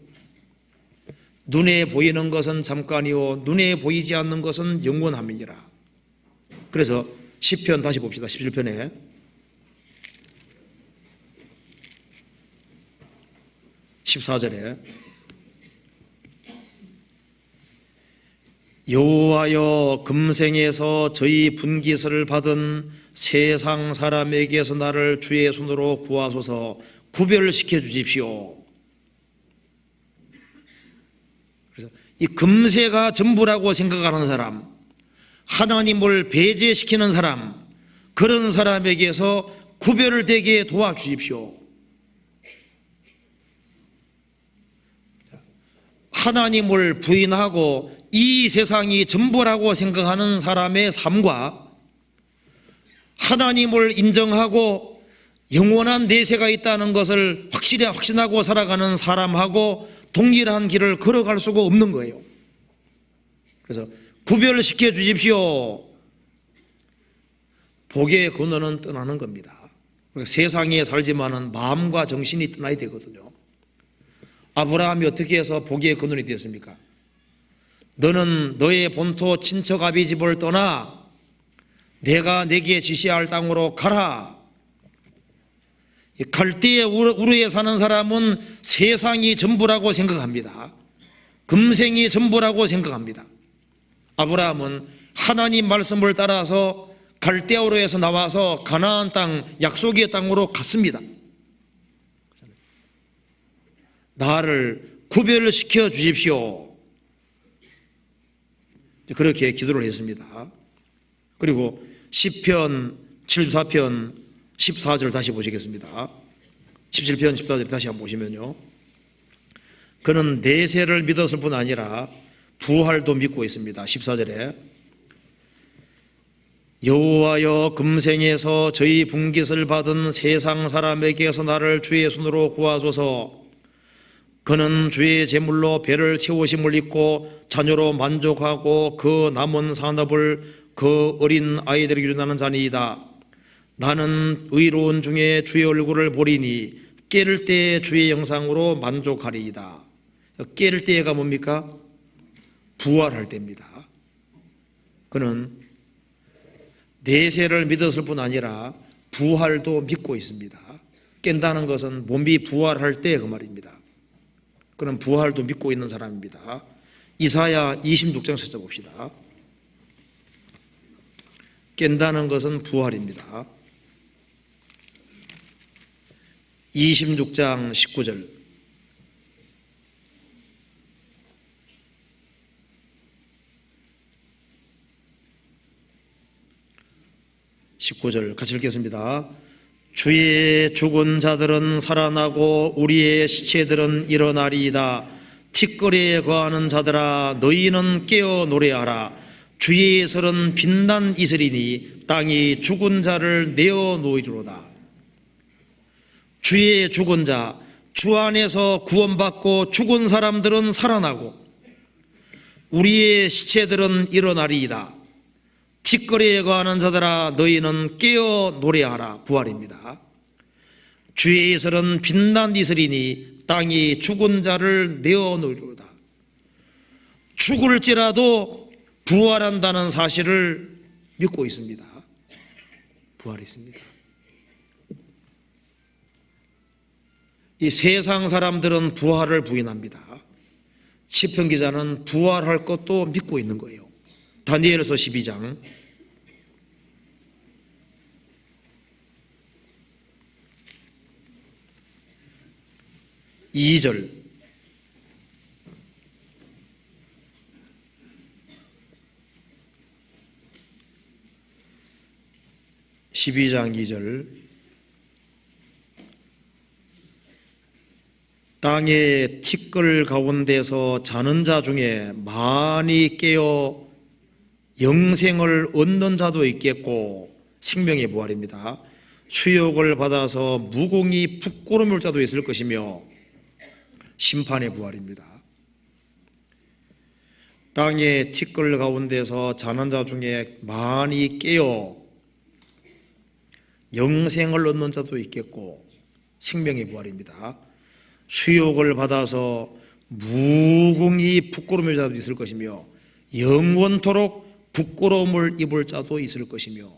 눈에 보이는 것은 잠깐이요 눈에 보이지 않는 것은 영원함이니라. 그래서 시편 다시 봅시다. 17편에 (14절에) 여호와여 금생에서 저희 분깃을 받은 세상 사람에게서 나를 주의 손으로 구하소서. 구별시켜 주십시오. 그래서 이 금세가 전부라고 생각하는 사람, 하나님을 배제시키는 사람, 그런 사람에게서 구별되게 도와주십시오. 하나님을 부인하고 이 세상이 전부라고 생각하는 사람의 삶과 하나님을 인정하고 영원한 내세가 있다는 것을 확신하고 살아가는 사람하고 동일한 길을 걸어갈 수가 없는 거예요. 그래서 구별시켜 주십시오. 복의 근원은 떠나는 겁니다. 그러니까 세상에 살지만은 마음과 정신이 떠나야 되거든요. 아브라함이 어떻게 해서 복의 근원이 되었습니까? 너는 너의 본토 친척 아비 집을 떠나 내가 내게 지시할 땅으로 가라. 갈대의 우르에 사는 사람은 세상이 전부라고 생각합니다. 금생이 전부라고 생각합니다. 아브라함은 하나님 말씀을 따라서 갈대아 우르에서 나와서 가나안 땅, 약속의 땅으로 갔습니다. 나를 구별시켜 주십시오. 그렇게 기도를 했습니다. 그리고 시편 74편 14절 다시 보시겠습니다. 17편 14절 다시 한번 보시면요. 그는 내세를 믿었을 뿐 아니라 부활도 믿고 있습니다. 14절에 여호와여 금생에서 저희 분깃을 받은 세상 사람에게서 나를 주의 손으로 구하소서. 그는 주의 제물로 배를 채우심을 입고 자녀로 만족하고 그 남은 산업을 그 어린 아이들에게 준다는 자니이다. 나는 의로운 중에 주의 얼굴을 보리니 깨를 때에 주의 영상으로 만족하리이다. 깨를 때가 뭡니까? 부활할 때입니다. 그는 내세를 믿었을 뿐 아니라 부활도 믿고 있습니다. 깬다는 것은 몸이 부활할 때 그 말입니다. 그는 부활도 믿고 있는 사람입니다. 이사야 26장 찾아봅시다. 깬다는 것은 부활입니다. 26장 19절. 같이 읽겠습니다. 주의 죽은 자들은 살아나고 우리의 시체들은 일어나리이다. 티끌에 거하는 자들아 너희는 깨어 노래하라. 주의 예설은 빛난 이슬이니 땅이 죽은 자를 내어 놓이리로다. 주의 죽은 자, 주 안에서 구원받고 죽은 사람들은 살아나고 우리의 시체들은 일어나리이다. 티끌에 거하는 자들아 너희는 깨어 노래하라. 부활입니다. 주의 예설은 빛난 이슬이니 땅이 죽은 자를 내어 놓으리로다. 죽을지라도 부활한다는 사실을 믿고 있습니다. 부활이 있습니다. 이 세상 사람들은 부활을 부인합니다. 시편 기자는 부활할 것도 믿고 있는 거예요. 다니엘서 12장 2절. (12장 2절) 땅의 티끌 가운데서 자는 자 중에 많이 깨어 영생을 얻는 자도 있겠고, 생명의 부활입니다. 수욕을 받아서 무공히 부끄러울 자도 있을 것이며 심판의 부활입니다. 땅의 티끌 가운데서 자는 자 중에 많이 깨어 영생을 얻는 자도 있겠고 생명의 부활입니다. 수욕을 받아서 무궁히 부끄러움을 자도 있을 것이며 영원토록 부끄러움을 입을 자도 있을 것이며,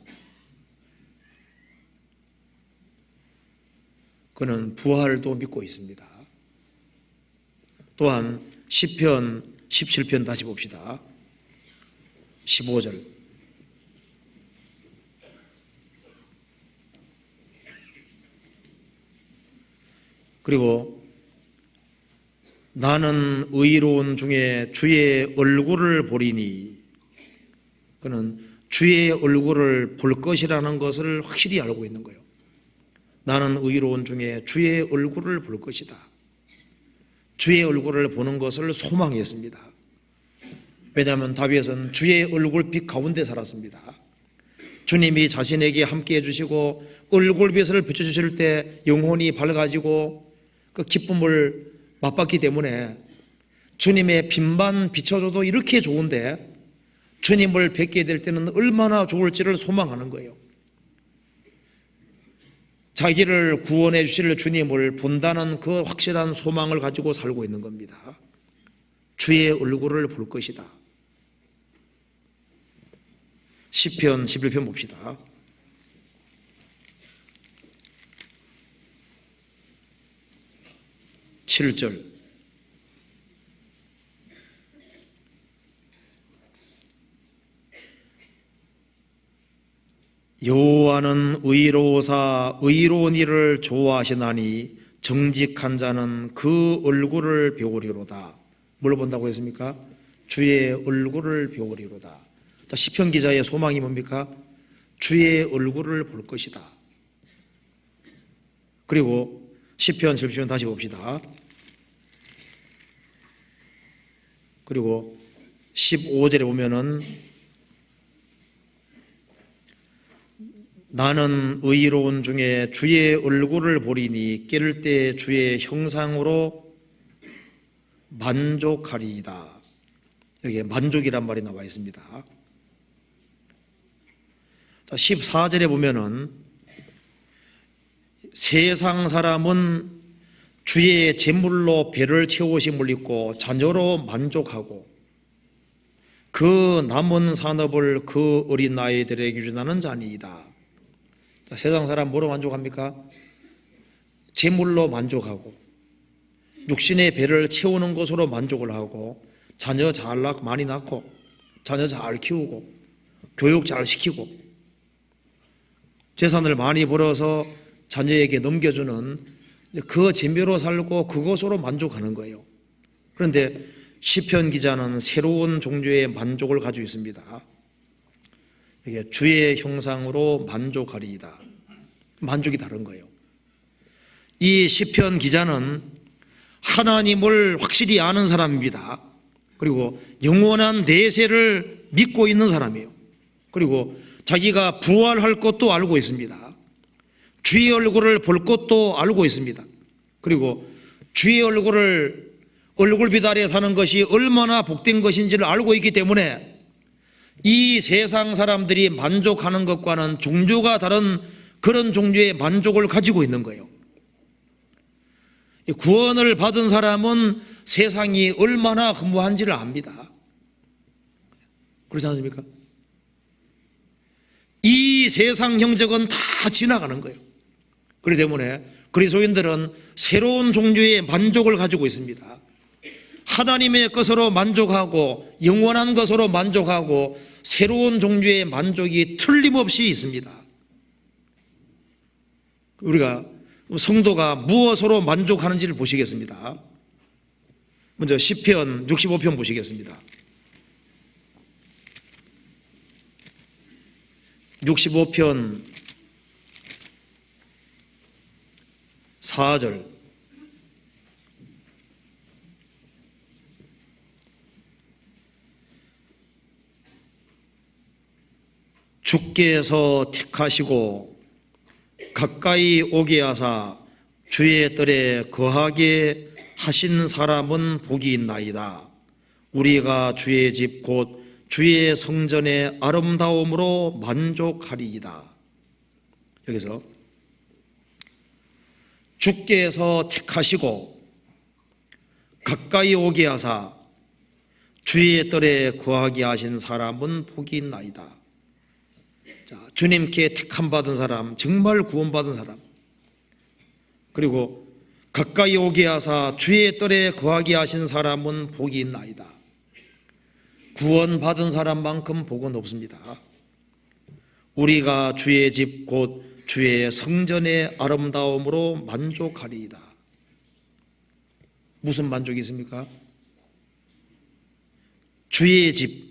그는 부활도 믿고 있습니다. 또한 시편 17편 다시 봅시다. 15절. 그리고 나는 의로운 중에 주의 얼굴을 보리니, 그는 주의 얼굴을 볼 것이라는 것을 확실히 알고 있는 거예요. 나는 의로운 중에 주의 얼굴을 볼 것이다. 주의 얼굴을 보는 것을 소망했습니다. 왜냐하면 다윗은 주의 얼굴빛 가운데 살았습니다. 주님이 자신에게 함께 해주시고 얼굴빛을 비춰주실 때 영혼이 밝아지고 그 기쁨을 맛봤기 때문에 주님의 빛만 비춰줘도 이렇게 좋은데 주님을 뵙게 될 때는 얼마나 좋을지를 소망하는 거예요. 자기를 구원해 주실 주님을 본다는 그 확실한 소망을 가지고 살고 있는 겁니다. 주의 얼굴을 볼 것이다. 시편 11편 봅시다. 7절. 여호와는 의로우사 의로운 일을 좋아하시나니 정직한 자는 그 얼굴을 배우리로다. 뭘 본다고 했습니까? 주의 얼굴을 배우리로다. 자, 시편 기자의 소망이 뭡니까? 주의 얼굴을 볼 것이다. 그리고 시편 7편 다시 봅시다. 그리고 15절에 보면은 나는 의로운 중에 주의 얼굴을 보리니 깨를 때 주의 형상으로 만족하리이다. 여기에 만족이란 말이 나와 있습니다. 14절에 보면은 세상 사람은 주의 재물로 배를 채우심을 입고 자녀로 만족하고 그 남은 산업을 그 어린 아이들에게 주나는 자니이다. 세상 사람 뭐로 만족합니까? 재물로 만족하고 육신의 배를 채우는 것으로 만족을 하고 자녀 잘 낳고 많이 낳고 자녀 잘 키우고 교육 잘 시키고 재산을 많이 벌어서 자녀에게 넘겨주는 그 재미로 살고 그것으로 만족하는 거예요. 그런데 시편 기자는 새로운 종류의 만족을 가지고 있습니다. 이게 주의 형상으로 만족하리이다. 만족이 다른 거예요. 이 시편 기자는 하나님을 확실히 아는 사람입니다. 그리고 영원한 내세를 믿고 있는 사람이에요. 그리고 자기가 부활할 것도 알고 있습니다. 주의 얼굴을 볼 것도 알고 있습니다. 그리고 주의 얼굴빛 아래 사는 것이 얼마나 복된 것인지를 알고 있기 때문에 이 세상 사람들이 만족하는 것과는 종류가 다른 그런 종류의 만족을 가지고 있는 거예요. 구원을 받은 사람은 세상이 얼마나 허무한지를 압니다. 그렇지 않습니까? 이 세상 형적은 다 지나가는 거예요. 그렇기 때문에 그리스도인들은 새로운 종류의 만족을 가지고 있습니다. 하나님의 것으로 만족하고 영원한 것으로 만족하고 새로운 종류의 만족이 틀림없이 있습니다. 우리가 성도가 무엇으로 만족하는지를 보시겠습니다. 먼저 시편 65편 보시겠습니다. 65편 4절 주께서 택하시고 가까이 오게 하사 주의 뜰에 거하게 하신 사람은 복이 있나이다. 우리가 주의 집 곧 주의 성전의 아름다움으로 만족하리이다. 여기서 주께서 택하시고 가까이 오게 하사 주의 뜰에 거하게 하신 사람은 복이 있나이다. 자, 주님께 택함 받은 사람, 정말 구원받은 사람, 그리고 가까이 오게 하사 주의 뜰에 거하게 하신 사람은 복이 있나이다. 구원받은 사람만큼 복은 없습니다. 우리가 주의 집 곧 주의 성전의 아름다움으로 만족하리이다. 무슨 만족이 있습니까? 주의 집,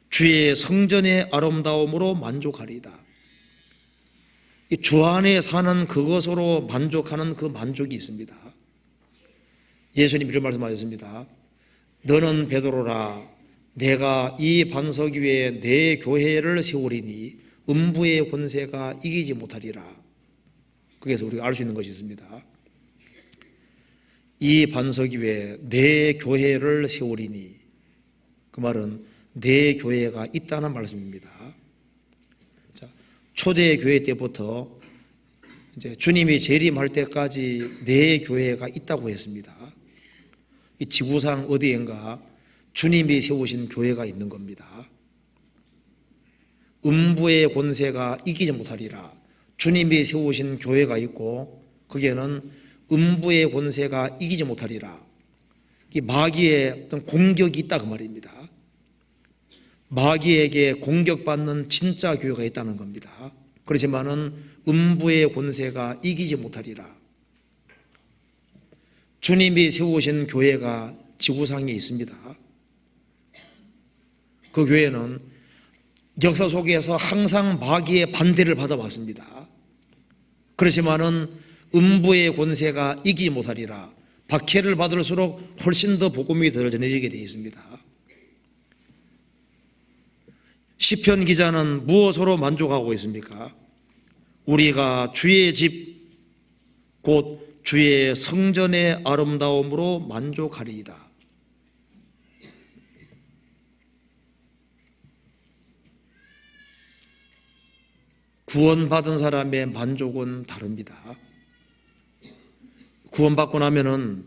주의 성전의 아름다움으로 만족하리이다. 이 주 안에 사는 그것으로 만족하는 그 만족이 있습니다. 예수님 이런 말씀하셨습니다. 너는 베드로라, 내가 이 반석 위에 내 교회를 세우리니 음부의 권세가 이기지 못하리라. 거기서 우리가 알 수 있는 것이 있습니다. 이 반석 위에 내 교회를 세우리니, 그 말은 내 교회가 있다는 말씀입니다. 자, 초대 교회 때부터 이제 주님이 재림할 때까지 내 교회가 있다고 했습니다. 이 지구상 어디엔가 주님이 세우신 교회가 있는 겁니다. 음부의 권세가 이기지 못하리라. 주님이 세우신 교회가 있고 거기에는 음부의 권세가 이기지 못하리라. 이 마귀의 어떤 공격이 있다 그 말입니다. 마귀에게 공격받는 진짜 교회가 있다는 겁니다. 그렇지만은 음부의 권세가 이기지 못하리라. 주님이 세우신 교회가 지구상에 있습니다. 그 교회는 역사 속에서 항상 마귀의 반대를 받아왔습니다. 그렇지만은 음부의 권세가 이기 못하리라. 박해를 받을수록 훨씬 더 복음이 더 전해지게 되어 있습니다. 시편 기자는 무엇으로 만족하고 있습니까? 우리가 주의 집 곧 주의 성전의 아름다움으로 만족하리이다. 구원받은 사람의 만족은 다릅니다. 구원받고 나면은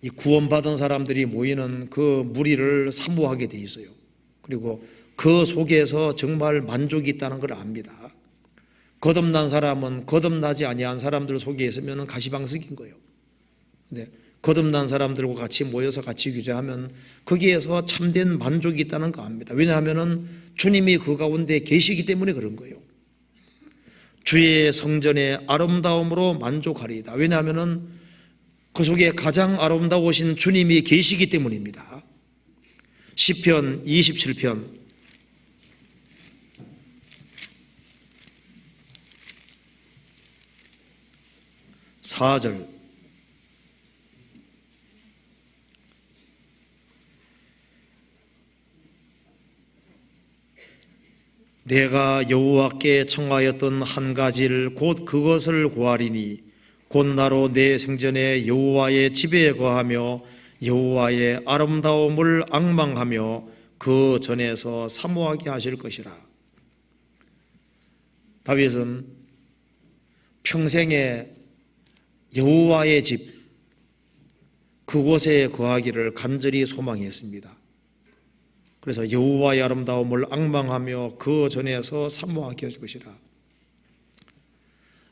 이 구원받은 사람들이 모이는 그 무리를 사모하게 돼 있어요. 그리고 그 속에서 정말 만족이 있다는 걸 압니다. 거듭난 사람은 거듭나지 아니한 사람들 속에 있으면 가시방석인 거예요. 근데 거듭난 사람들과 같이 모여서 같이 규제하면 거기에서 참된 만족이 있다는 거 압니다. 왜냐하면 주님이 그 가운데 계시기 때문에 그런 거예요. 주의 성전의 아름다움으로 만족하리이다. 왜냐하면 그 속에 가장 아름다우신 주님이 계시기 때문입니다. 시편 27편 4절 내가 여호와께 청하였던 한 가지를 곧 그것을 구하리니 곧 나로 내 생전에 여호와의 집에 거하며 여호와의 아름다움을 앙망하며 그 전에서 사모하게 하실 것이라. 다윗은 평생에 여호와의 집 그곳에 거하기를 간절히 소망했습니다. 그래서 여호와의 아름다움을 앙망하며 그 전에서 사모하게 할 것이라.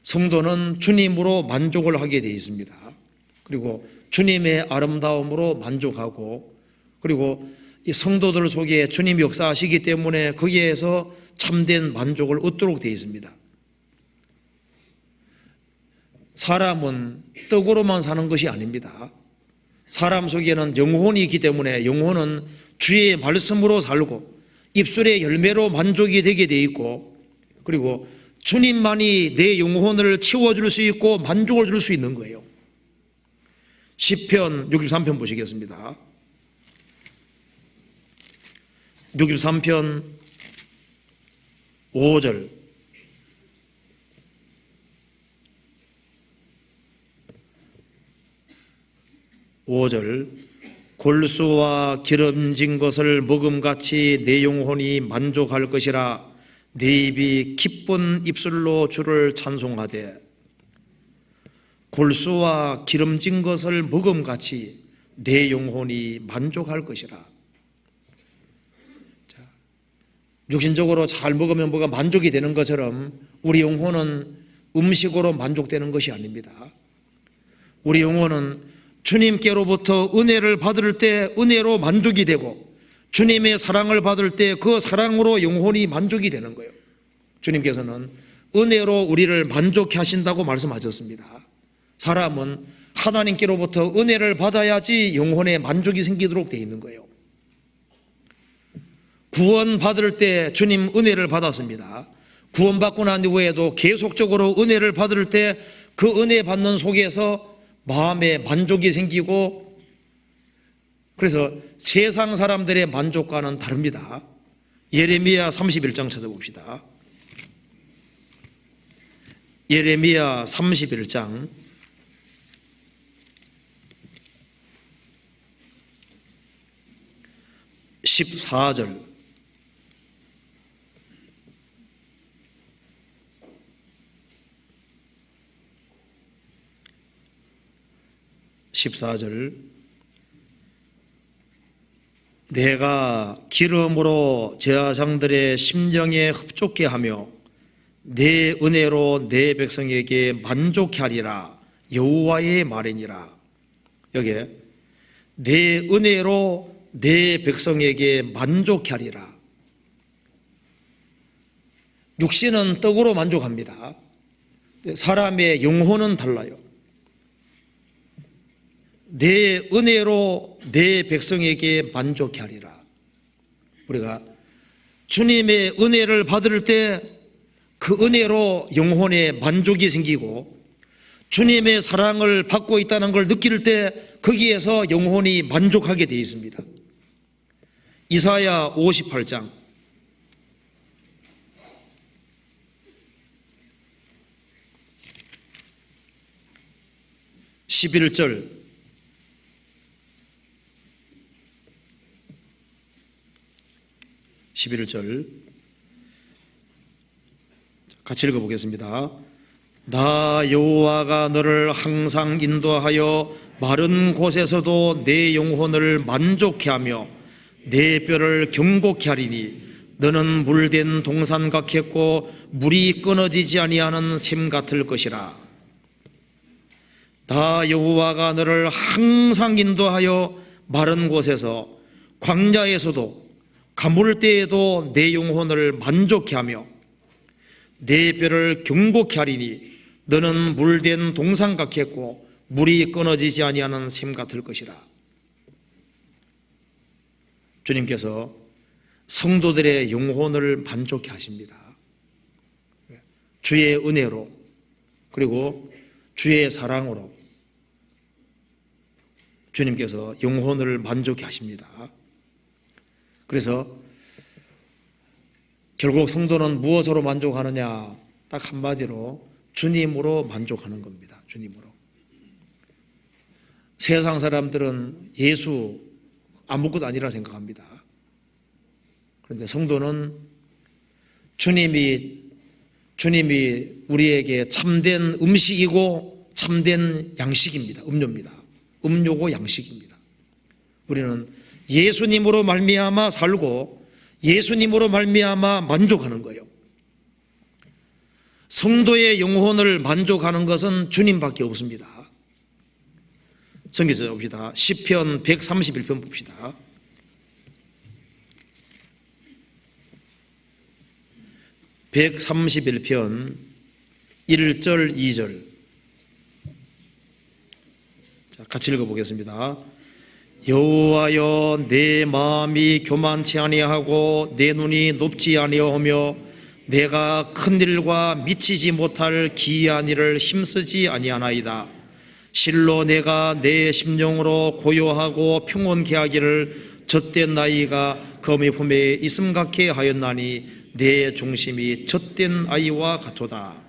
성도는 주님으로 만족을 하게 되어 있습니다. 그리고 주님의 아름다움으로 만족하고, 그리고 이 성도들 속에 주님이 역사하시기 때문에 거기에서 참된 만족을 얻도록 되어 있습니다. 사람은 떡으로만 사는 것이 아닙니다. 사람 속에는 영혼이 있기 때문에 영혼은 주의 말씀으로 살고 입술의 열매로 만족이 되게 돼 있고, 그리고 주님만이 내 영혼을 채워줄 수 있고 만족을 줄 수 있는 거예요. 시편 63편 보시겠습니다. 63편 5절 골수와 기름진 것을 먹음같이 내 영혼이 만족할 것이라. 내 입이 기쁜 입술로 주를 찬송하되. 골수와 기름진 것을 먹음같이 내 영혼이 만족할 것이라. 자, 육신적으로 잘 먹으면 뭐가 만족이 되는 것처럼 우리 영혼은 음식으로 만족되는 것이 아닙니다. 우리 영혼은 주님께로부터 은혜를 받을 때 은혜로 만족이 되고, 주님의 사랑을 받을 때 그 사랑으로 영혼이 만족이 되는 거예요. 주님께서는 은혜로 우리를 만족해 하신다고 말씀하셨습니다. 사람은 하나님께로부터 은혜를 받아야지 영혼에 만족이 생기도록 되어 있는 거예요. 구원받을 때 주님 은혜를 받았습니다. 구원받고 난 이후에도 계속적으로 은혜를 받을 때 그 은혜 받는 속에서 마음에 만족이 생기고, 그래서 세상 사람들의 만족과는 다릅니다. 예레미야 31장 찾아봅시다. 예레미야 31장 14절 내가 기름으로 제사장들의 심령에 흡족해 하며 내 은혜로 내 백성에게 만족해 하리라. 여호와의 말이니라. 여기에 내 은혜로 내 백성에게 만족해 하리라. 육신은 떡으로 만족합니다. 사람의 영혼은 달라요. 내 은혜로 내 백성에게 만족해 하리라. 우리가 주님의 은혜를 받을 때 그 은혜로 영혼에 만족이 생기고, 주님의 사랑을 받고 있다는 걸 느낄 때 거기에서 영혼이 만족하게 되어 있습니다. 이사야 58장 11절 같이 읽어보겠습니다. 나 여호와가 너를 항상 인도하여 마른 곳에서도 내 영혼을 만족케 하며 내 뼈를 경고케 하리니 너는 물된 동산 같겠고 물이 끊어지지 아니하는 샘 같을 것이라. 나 여호와가 너를 항상 인도하여 마른 곳에서 광야에서도 가물 때에도 내 영혼을 만족케 하며 내 뼈를 경고케 하리니 너는 물된 동산 같겠고 물이 끊어지지 아니하는 샘 같을 것이라. 주님께서 성도들의 영혼을 만족케 하십니다. 주의 은혜로 그리고 주의 사랑으로 주님께서 영혼을 만족케 하십니다. 그래서 결국 성도는 무엇으로 만족하느냐? 딱 한마디로 주님으로 만족하는 겁니다. 주님으로. 세상 사람들은 예수 아무것도 아니라 생각합니다. 그런데 성도는 주님이 우리에게 참된 음식이고 참된 양식입니다. 음료입니다. 음료고 양식입니다. 우리는 예수님으로 말미암아 살고 예수님으로 말미암아 만족하는 거예요. 성도의 영혼을 만족하는 것은 주님밖에 없습니다. 성경에서 봅시다. 시편 131편 봅시다. (131편) 1절 2절 같이 읽어보겠습니다. 여호와여 내 마음이 교만치 아니하고 내 눈이 높지 아니하며 내가 큰 일과 미치지 못할 기이한 일을 힘쓰지 아니하나이다. 실로 내가 내 심령으로 고요하고 평온케 하기를 젖된 나이가 거미 품에 있음 같게 하였나니 내 중심이 젖된 아이와 같도다.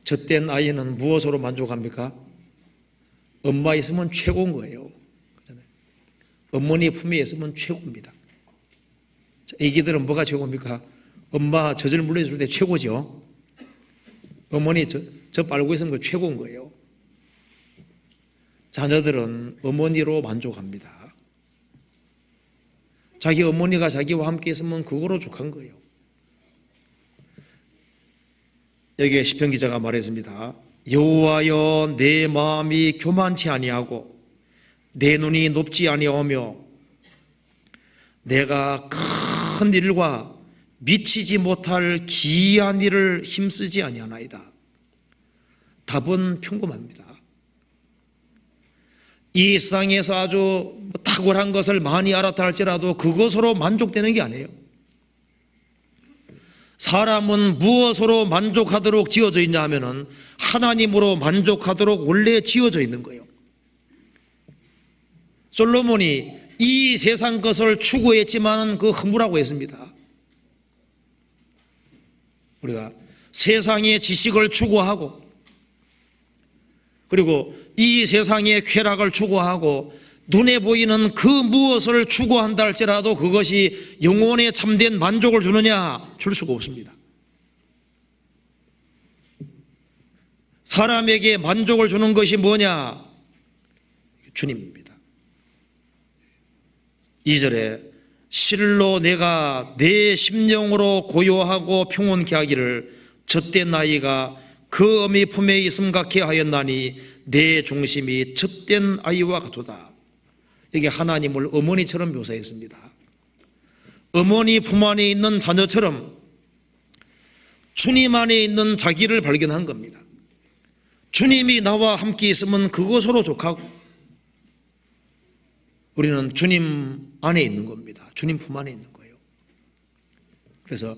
젖된 아이는 무엇으로 만족합니까? 엄마 있으면 최고인 거예요. 어머니 품에 있으면 최고입니다. 애기들은 뭐가 최고입니까? 엄마 젖을 물려줄 때 최고죠. 어머니 저 빨고 있으면 그 최고인 거예요. 자녀들은 어머니로 만족합니다. 자기 어머니가 자기와 함께 있으면 그거로 족한 거예요. 여기에 시편 기자가 말했습니다. 여호와여 내 마음이 교만치 아니하고 내 눈이 높지 아니하며 내가 큰 일과 미치지 못할 기이한 일을 힘쓰지 아니하나이다. 답은 평범합니다. 이 세상에서 아주 탁월한 것을 많이 알았다 할지라도 그것으로 만족되는 게 아니에요. 사람은 무엇으로 만족하도록 지어져 있냐 하면은 하나님으로 만족하도록 원래 지어져 있는 거예요. 솔로몬이 이 세상 것을 추구했지만은 그 허무라고 했습니다. 우리가 세상의 지식을 추구하고 그리고 이 세상의 쾌락을 추구하고 눈에 보이는 그 무엇을 추구한다 할지라도 그것이 영혼에 참된 만족을 주느냐? 줄 수가 없습니다. 사람에게 만족을 주는 것이 뭐냐? 주님입니다. 2절에 실로 내가 내 심령으로 고요하고 평온케 하기를 젖된 나이가 그 어미 품에 있음 같게 하였나니 내 중심이 젖된 아이와 같도다. 여기 하나님을 어머니처럼 묘사했습니다. 어머니 품 안에 있는 자녀처럼 주님 안에 있는 자기를 발견한 겁니다. 주님이 나와 함께 있으면 그것으로 족하고 우리는 주님 안에 있는 겁니다. 주님 품 안에 있는 거예요. 그래서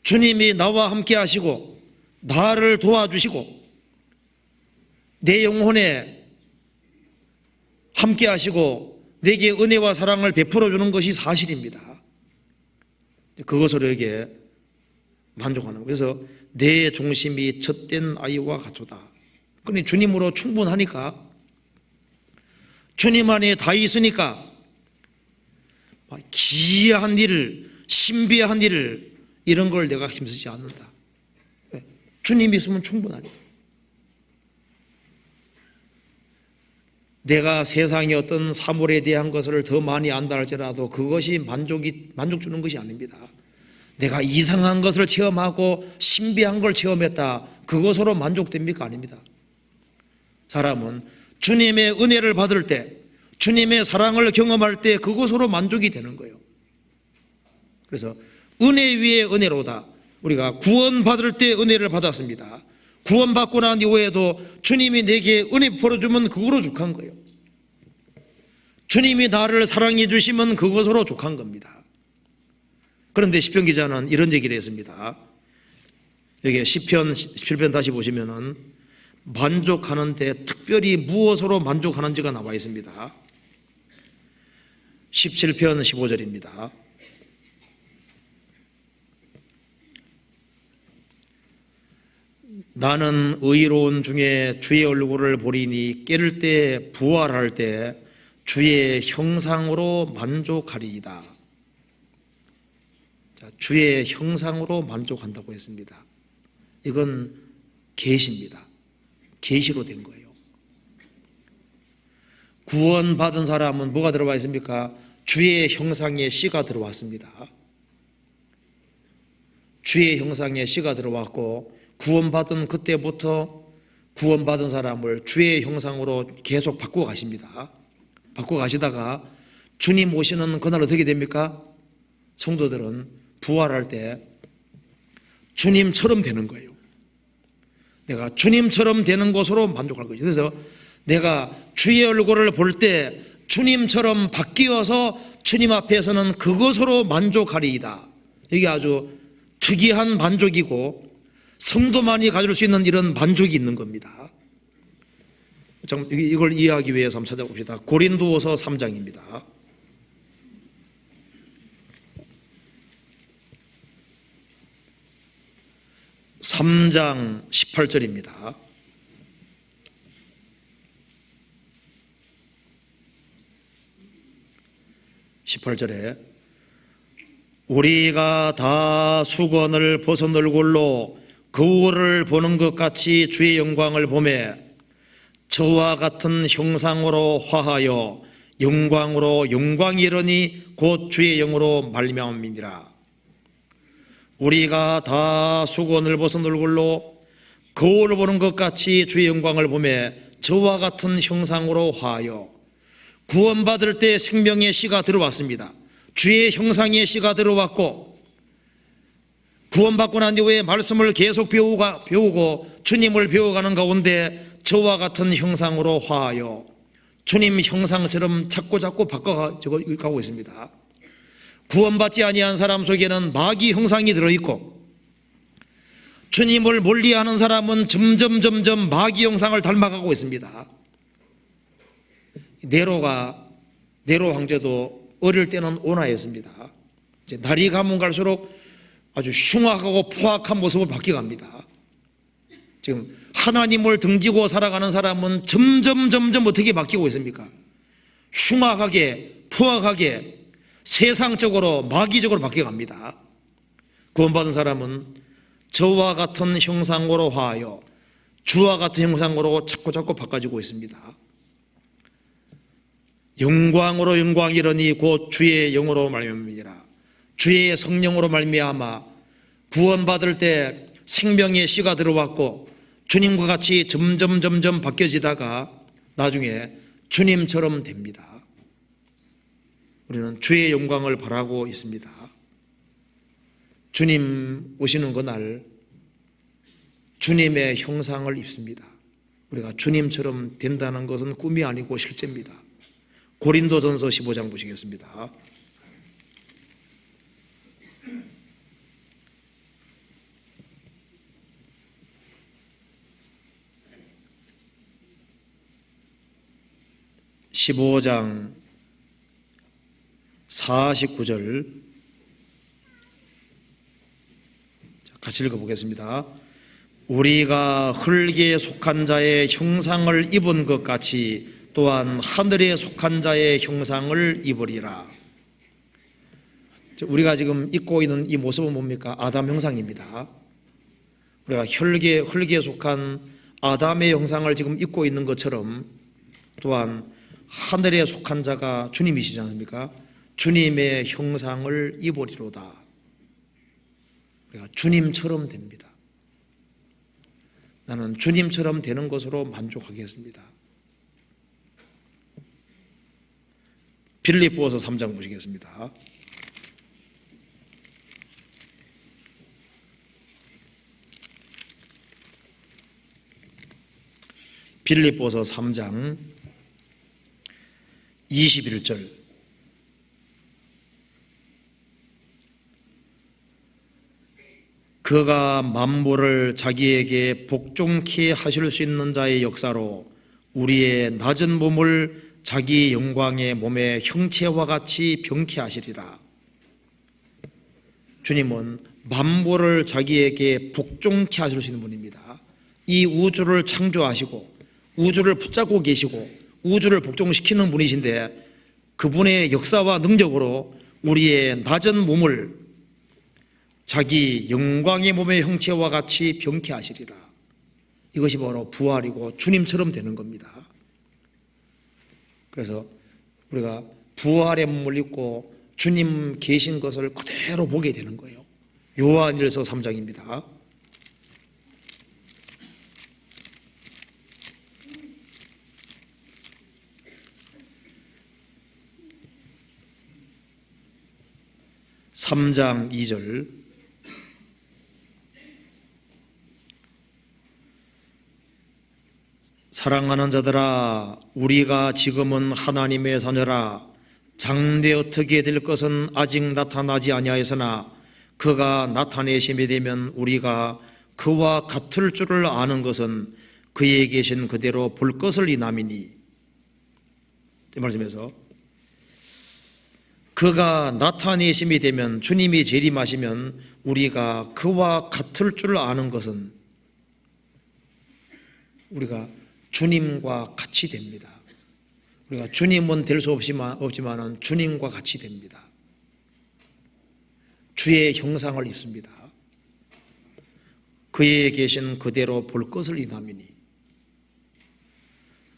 주님이 나와 함께 하시고 나를 도와주시고 내 영혼에 함께 하시고 내게 은혜와 사랑을 베풀어 주는 것이 사실입니다. 그것으로에게 만족하는 거예요. 그래서 내 중심이 젖된 아이와 같도다. 그러니 주님으로 충분하니까, 주님 안에 다 있으니까 기이한 일을, 신비한 일을, 이런 걸 내가 힘쓰지 않는다. 주님이 있으면 충분하니까. 내가 세상의 어떤 사물에 대한 것을 더 많이 안다 할지라도 그것이 만족 주는 것이 아닙니다. 내가 이상한 것을 체험하고 신비한 걸 체험했다, 그것으로 만족됩니까? 아닙니다. 사람은 주님의 은혜를 받을 때, 주님의 사랑을 경험할 때 그것으로 만족이 되는 거예요. 그래서 은혜 위에 은혜로다. 우리가 구원받을 때 은혜를 받았습니다. 구원받고 난 이후에도 주님이 내게 은혜 풀어주면 그거로 족한 거예요. 주님이 나를 사랑해 주시면 그것으로 족한 겁니다. 그런데 시편 기자는 이런 얘기를 했습니다. 여기 시편 17편 다시 보시면은 만족하는데 특별히 무엇으로 만족하는지가 나와 있습니다. 17편 15절입니다. 나는 의로운 중에 주의 얼굴을 보리니 깨를 때 부활할 때 주의 형상으로 만족하리이다. 자, 주의 형상으로 만족한다고 했습니다. 이건 계시입니다. 계시로 된 거예요. 구원받은 사람은 뭐가 들어와 있습니까? 주의 형상의 씨가 들어왔습니다. 주의 형상의 씨가 들어왔고, 구원받은 그때부터 구원받은 사람을 주의 형상으로 계속 바꾸어 가십니다. 바꾸어 가시다가 주님 오시는 그날 어떻게 됩니까? 성도들은 부활할 때 주님처럼 되는 거예요. 내가 주님처럼 되는 것으로 만족할 거죠. 그래서 내가 주의 얼굴을 볼 때 주님처럼 바뀌어서 주님 앞에서는 그것으로 만족하리이다. 이게 아주 특이한 만족이고 성도만이 가질 수 있는 이런 만족이 있는 겁니다. 이걸 이해하기 위해서 한번 찾아봅시다. 고린도후서 3장입니다. (3장) 18절입니다. (18절에) 우리가 다 수건을 벗은 얼굴로 거울을 보는 것 같이 주의 영광을 보매 저와 같은 형상으로 화하여 영광으로 영광이 이르니 곧 주의 영으로 말미암음이니라. 우리가 다 수건을 벗은 얼굴로 거울을 보는 것 같이 주의 영광을 보매 저와 같은 형상으로 화하여, 구원받을 때 생명의 씨가 들어왔습니다. 주의 형상의 씨가 들어왔고, 구원받고 난 이후에 말씀을 계속 배우고 주님을 배워가는 가운데 저와 같은 형상으로 화하여 주님 형상처럼 자꾸 바꿔가고 있습니다. 구원받지 아니한 사람 속에는 마귀 형상이 들어있고, 주님을 멀리하는 사람은 점점 마귀 형상을 닮아가고 있습니다. 네로 황제도 어릴 때는 온화했습니다. 이제 날이 가면 갈수록 아주 흉악하고 포악한 모습으로 바뀌어갑니다. 지금 하나님을 등지고 살아가는 사람은 점점 어떻게 바뀌고 있습니까? 흉악하게, 포악하게, 세상적으로, 마귀적으로 바뀌어갑니다. 구원받은 사람은 저와 같은 형상으로 화하여 주와 같은 형상으로 자꾸 바꿔지고 있습니다. 영광으로 영광이 이르니 곧 주의 영으로 말미암으리라. 주의 성령으로 말미암아 구원받을 때 생명의 씨가 들어왔고 주님과 같이 점점 바뀌어지다가 나중에 주님처럼 됩니다. 우리는 주의 영광을 바라고 있습니다. 주님 오시는 그날 주님의 형상을 입습니다. 우리가 주님처럼 된다는 것은 꿈이 아니고 실제입니다. 고린도전서 15장 보시겠습니다. 15장 49절 같이 읽어보겠습니다. 우리가 흙에 속한 자의 형상을 입은 것 같이 또한 하늘에 속한 자의 형상을 입으리라. 우리가 지금 입고 있는 이 모습은 뭡니까? 아담 형상입니다. 우리가 흙에 속한 아담의 형상을 지금 입고 있는 것처럼 또한 하늘에 속한 자가 주님이시지 않습니까? 주님의 형상을 입으리로다. 우리가 주님처럼 됩니다. 나는 주님처럼 되는 것으로 만족하겠습니다. 빌립보서 3장 보시겠습니다. 빌립보서 3장 21절 그가 만물을 자기에게 복종케 하실 수 있는 자의 역사로 우리의 낮은 몸을 자기 영광의 몸의 형체와 같이 병케 하시리라. 주님은 만물을 자기에게 복종케 하실 수 있는 분입니다. 이 우주를 창조하시고 우주를 붙잡고 계시고 우주를 복종시키는 분이신데 그분의 역사와 능력으로 우리의 낮은 몸을 자기 영광의 몸의 형체와 같이 병케 하시리라. 이것이 바로 부활이고 주님처럼 되는 겁니다. 그래서 우리가 부활의 몸을 입고 주님 계신 것을 그대로 보게 되는 거예요. 요한일서 3장입니다. (3장 2절) 사랑하는 자들아 우리가 지금은 하나님의 자녀라. 장래 어떻게 될 것은 아직 나타나지 아니하였으나 그가 나타내심이 되면 우리가 그와 같을 줄을 아는 것은 그에 계신 그대로 볼 것을 이남이니. 이 말씀에서 그가 나타내심이 되면 주님이 재림하시면 우리가 그와 같을 줄을 아는 것은 우리가 주님과 같이 됩니다. 우리가 주님은 될 수 없지만 주님과 같이 됩니다. 주의 형상을 입습니다. 그에 계신 그대로 볼 것을 이남이니.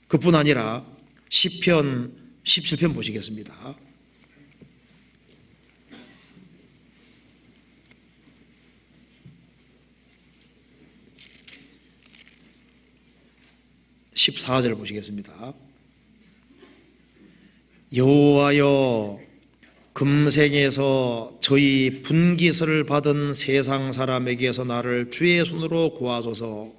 그뿐 아니라 시편 17편 보시겠습니다. (14절) 보시겠습니다. 여호와여 금생에서 저희 분깃을 받은 세상 사람에게서 나를 주의 손으로 구하소서.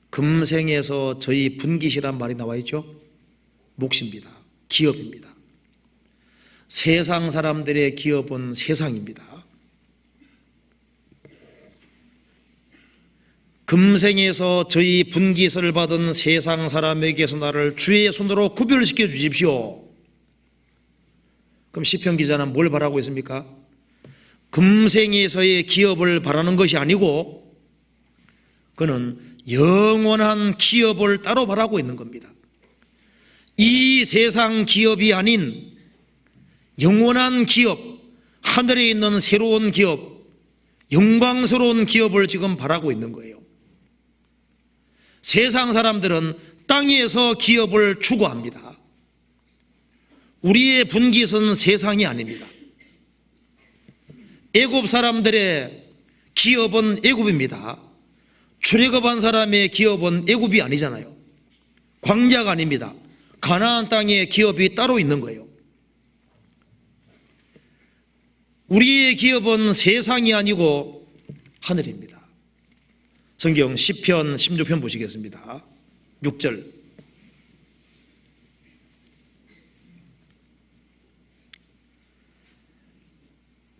금생에서 저희 분깃이란 말이 나와 있죠. 몫입니다. 기업입니다. 세상 사람들의 기업은 세상입니다. 금생에서 저희 분깃을 받은 세상 사람에게서 나를 주의 손으로 구별시켜 주십시오. 그럼 시편 기자는 뭘 바라고 있습니까? 금생에서의 기업을 바라는 것이 아니고 그는 영원한 기업을 따로 바라고 있는 겁니다. 이 세상 기업이 아닌 영원한 기업, 하늘에 있는 새로운 기업, 영광스러운 기업을 지금 바라고 있는 거예요. 세상 사람들은 땅에서 기업을 추구합니다. 우리의 분깃은 세상이 아닙니다. 애굽 사람들의 기업은 애굽입니다. 출애굽한 사람의 기업은 애굽이 아니잖아요. 광야가 아닙니다. 가나안 땅의 기업이 따로 있는 거예요. 우리의 기업은 세상이 아니고 하늘입니다. 성경 시편 16편 보시겠습니다. 6절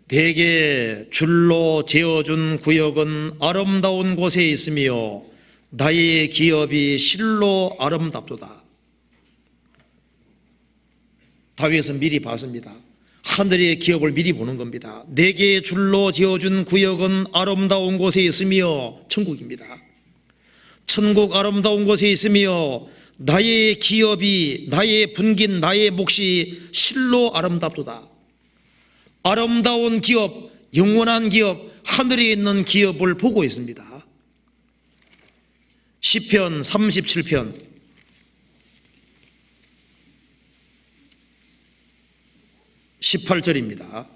내게 줄로 재어준 구역은 아름다운 곳에 있으며 나의 기업이 실로 아름답도다. 다윗은 미리 봤습니다. 하늘의 기업을 미리 보는 겁니다. 4개의 줄로 지어준 구역은 아름다운 곳에 있으며 천국입니다. 천국 아름다운 곳에 있으며 나의 기업이, 나의 분긴, 나의 몫이 실로 아름답도다. 아름다운 기업, 영원한 기업, 하늘에 있는 기업을 보고 있습니다. 시편 37편 18절입니다.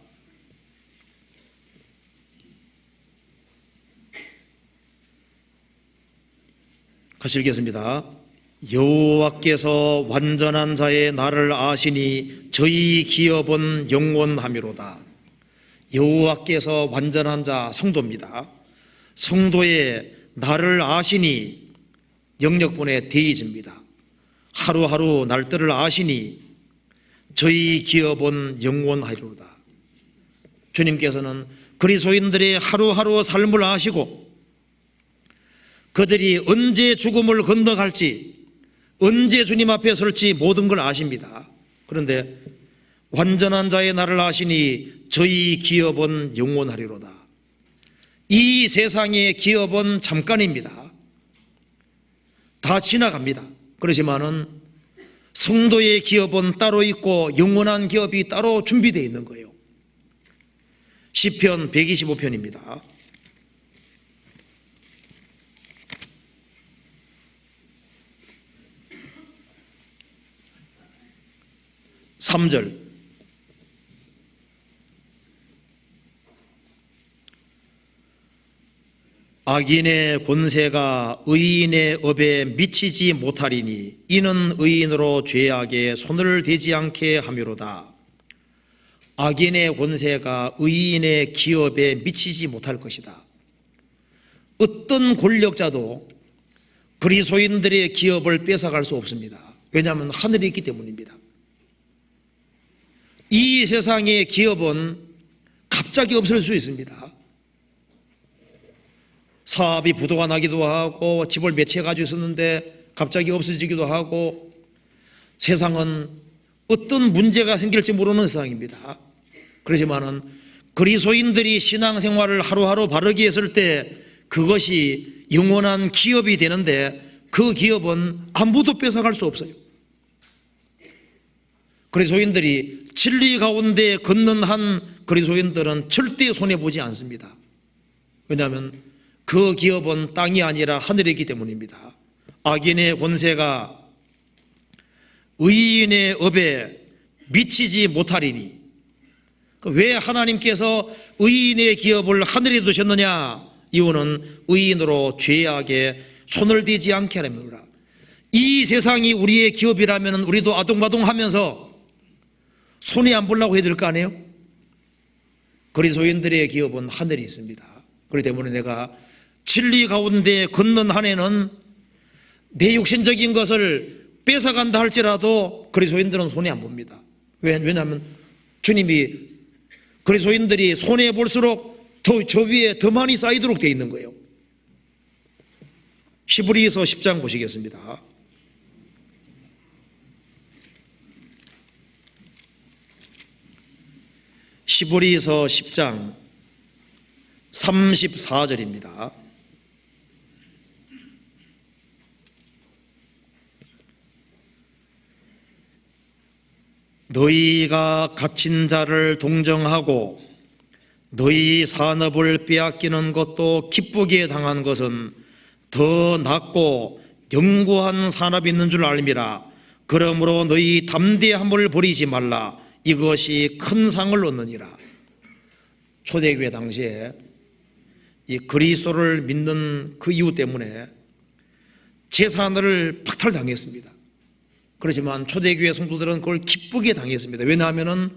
같이 읽겠습니다. 여호와께서 완전한 자의 나를 아시니 저희 기업은 영원하미로다. 여호와께서 완전한 자, 성도입니다. 성도의 나를 아시니 영역본의 데이즈입니다. 하루하루 날들을 아시니 저희 기업은 영원하리로다. 주님께서는 그리스도인들의 하루하루 삶을 아시고 그들이 언제 죽음을 건너갈지, 언제 주님 앞에 설지 모든 걸 아십니다. 그런데 완전한 자의 나를 아시니 저희 기업은 영원하리로다. 이 세상의 기업은 잠깐입니다. 다 지나갑니다. 그렇지만은 성도의 기업은 따로 있고 영원한 기업이 따로 준비되어 있는 거예요. 시편 125편입니다. 3절 악인의 권세가 의인의 업에 미치지 못하리니 이는 의인으로 죄악에 손을 대지 않게 함이로다. 악인의 권세가 의인의 기업에 미치지 못할 것이다. 어떤 권력자도 그리스도인들의 기업을 뺏어갈 수 없습니다. 왜냐하면 하늘에 있기 때문입니다. 이 세상의 기업은 갑자기 없을 수 있습니다. 사업이 부도가 나기도 하고 집을 매치해 가지고 있었는데 갑자기 없어지기도 하고 세상은 어떤 문제가 생길지 모르는 세상입니다. 그렇지만은 그리스도인들이 신앙생활을 하루하루 바르게 했을 때 그것이 영원한 기업이 되는데 그 기업은 아무도 뺏어갈 수 없어요. 그리스도인들이 진리 가운데 걷는 한 그리스도인들은 절대 손해보지 않습니다. 왜냐하면 그 기업은 땅이 아니라 하늘이기 때문입니다. 악인의 권세가 의인의 업에 미치지 못하리니, 왜 하나님께서 의인의 기업을 하늘에 두셨느냐? 이유는 의인으로 죄악에 손을 대지 않게 하렵니다. 이 세상이 우리의 기업이라면 우리도 아동바동하면서 손해 안 보려고 해야 될 거 아니에요? 그리스도인들의 기업은 하늘에 있습니다. 그렇기 때문에 내가 진리 가운데 걷는 한해는 내 육신적인 것을 뺏어간다 할지라도 그리스도인들은 손해 안 봅니다. 왜냐하면 주님이 그리스도인들이 손해 볼수록 더 저 위에 더 많이 쌓이도록 되어 있는 거예요. 히브리서 10장 보시겠습니다. 히브리서 10장 34절입니다. 너희가 갇힌 자를 동정하고 너희 산업을 빼앗기는 것도 기쁘게 당한 것은 더 낫고 영구한 산업이 있는 줄 알미라. 그러므로 너희 담대함을 버리지 말라. 이것이 큰 상을 얻느니라. 초대교회 당시에 이 그리스도를 믿는 그 이유 때문에 재산을 박탈당했습니다. 그렇지만 초대교회 성도들은 그걸 기쁘게 당했습니다. 왜냐하면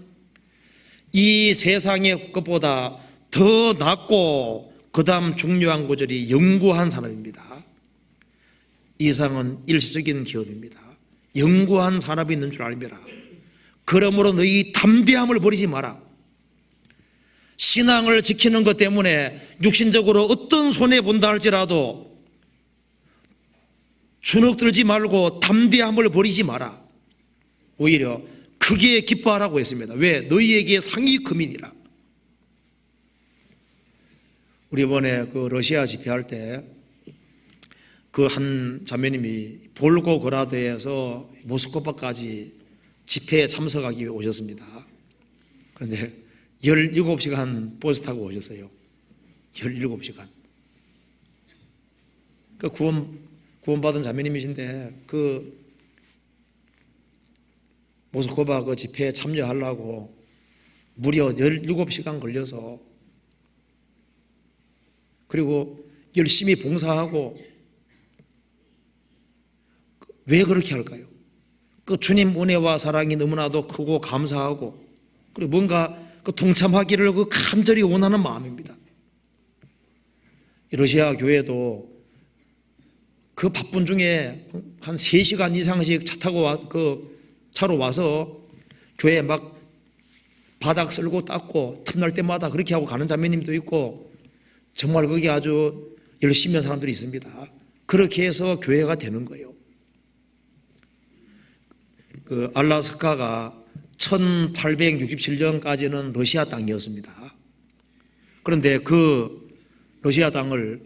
이 세상의 것보다 더 낫고 그 다음 중요한 구절이 영구한 산업입니다. 이상은 일시적인 기업입니다. 영구한 산업이 있는 줄 알미라. 그러므로 너희 담대함을 버리지 마라. 신앙을 지키는 것 때문에 육신적으로 어떤 손해본다 할지라도 주눅들지 말고 담대함을 버리지 마라. 오히려 그 크게 기뻐하라고 했습니다. 왜? 너희에게 상이 금이니라. 우리 이번에 그 러시아 집회할 때 그 한 자매님이 볼고그라드에서 모스크바까지 집회에 참석하기 위해 오셨습니다. 그런데 17시간 버스 타고 오셨어요. 17시간. 그 구원받은 자매님이신데 그 모스크바 그 집회에 참여하려고 무려 17시간 걸려서, 그리고 열심히 봉사하고, 왜 그렇게 할까요? 그 주님 은혜와 사랑이 너무나도 크고 감사하고, 그리고 뭔가 그 동참하기를 그 간절히 원하는 마음입니다. 러시아 교회도 그 바쁜 중에 한 3시간 이상씩 차 타고 차로 와서 교회에 막 바닥 쓸고 닦고 틈날 때마다 그렇게 하고 가는 자매님도 있고, 정말 거기 아주 열심히 한 사람들이 있습니다. 그렇게 해서 교회가 되는 거예요. 그 알라스카가 1867년까지는 러시아 땅이었습니다. 그런데 그 러시아 땅을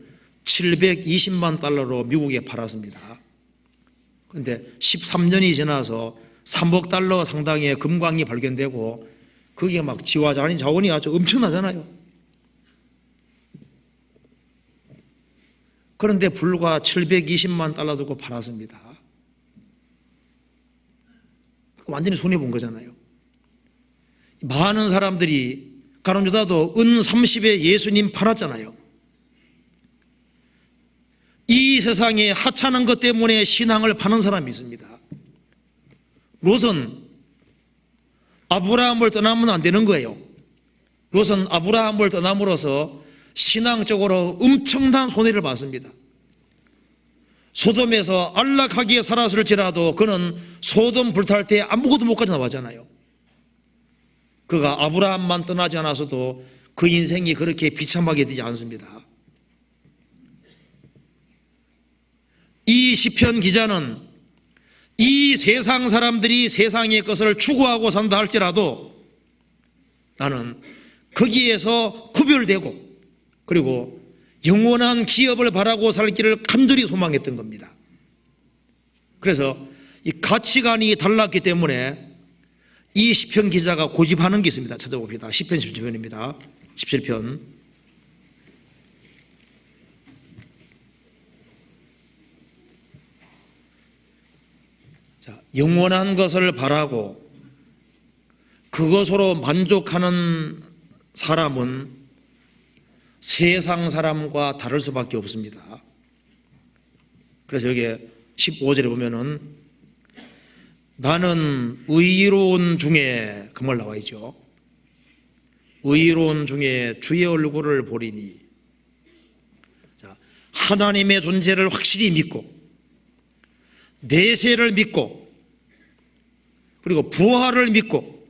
720만 달러로 미국에 팔았습니다. 그런데 13년이 지나서 3억 달러 상당의 금광이 발견되고, 그게 막 자원이 아주 엄청나잖아요. 그런데 불과 720만 달러 두고 팔았습니다. 완전히 손해본 거잖아요. 많은 사람들이 가론유다도 은 30에 예수님 팔았잖아요. 이 세상에 하찮은 것 때문에 신앙을 파는 사람이 있습니다. 롯은 아브라함을 떠나면 안 되는 거예요. 롯은 아브라함을 떠남으로써 신앙적으로 엄청난 손해를 봤습니다. 소돔에서 안락하게 살았을지라도 그는 소돔 불탈 때 아무것도 못 가져 나왔잖아요. 그가 아브라함만 떠나지 않아서도 그 인생이 그렇게 비참하게 되지 않습니다. 이 시편 기자는 이 세상 사람들이 세상의 것을 추구하고 산다 할지라도 나는 거기에서 구별되고, 그리고 영원한 기업을 바라고 살 길을 간절히 소망했던 겁니다. 그래서 이 가치관이 달랐기 때문에 이 시편 기자가 고집하는 게 있습니다. 찾아봅시다. 시편 17편입니다. 17편. 자, 영원한 것을 바라고 그것으로 만족하는 사람은 세상 사람과 다를 수밖에 없습니다. 그래서 여기에 15절에 보면은 나는 의로운 중에, 그 말 나와 있죠. 의로운 중에 주의 얼굴을 보리니. 자, 하나님의 존재를 확실히 믿고, 내세를 믿고, 그리고 부활을 믿고,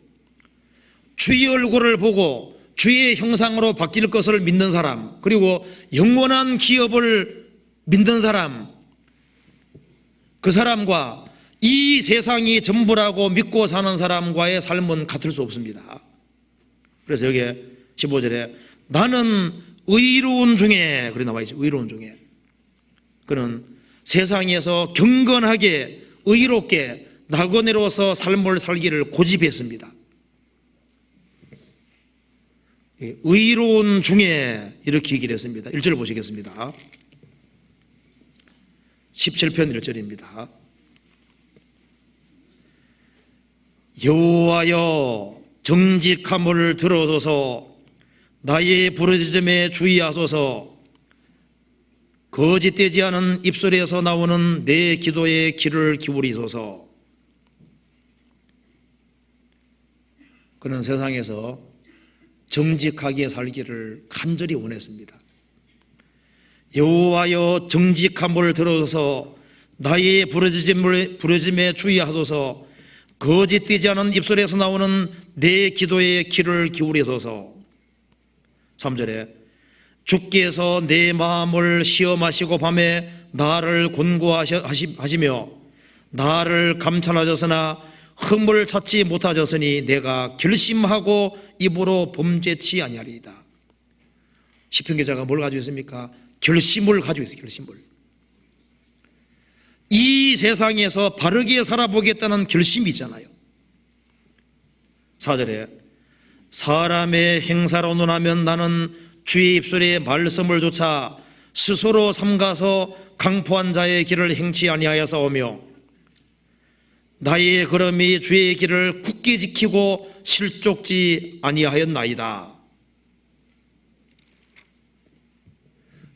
주의 얼굴을 보고 주의 형상으로 바뀔 것을 믿는 사람, 그리고 영원한 기업을 믿는 사람, 그 사람과 이 세상이 전부라고 믿고 사는 사람과의 삶은 같을 수 없습니다. 그래서 여기에 15절에 나는 의로운 중에, 그래 나와 있죠. 의로운 중에. 그는 세상에서 경건하게 의롭게 나그네로서 삶을 살기를 고집했습니다. 의로운 중에 이렇게 얘기를 했습니다. 1절 보시겠습니다. 17편 1절입니다. 여호와여 정직함을 들어줘서 나의 부르짖음에 주의하소서. 거짓되지 않은 입술에서 나오는 내 기도에 귀를 기울이소서. 그는 세상에서 정직하게 살기를 간절히 원했습니다. 여호와여 정직함을 들어서 나의 부르짖음에 주의하소서. 거짓되지 않은 입술에서 나오는 내 기도에 귀를 기울이소서. 3절에 주께서 내 마음을 시험하시고 밤에 나를 곤고하시며 나를 감찰하셨으나 흠을 찾지 못하였으니 내가 결심하고 입으로 범죄치 아니하리이다. 시편 기자가 뭘 가지고 있습니까? 결심을 가지고 있어요. 결심을. 이 세상에서 바르게 살아보겠다는 결심이 있잖아요. 4절에 사람의 행사로 논하면 나는 주의 입술의 말씀을 조차 스스로 삼가서 강포한 자의 길을 행치 아니하여사오며 나의 걸음이 주의 길을 굳게 지키고 실족지 아니하였나이다.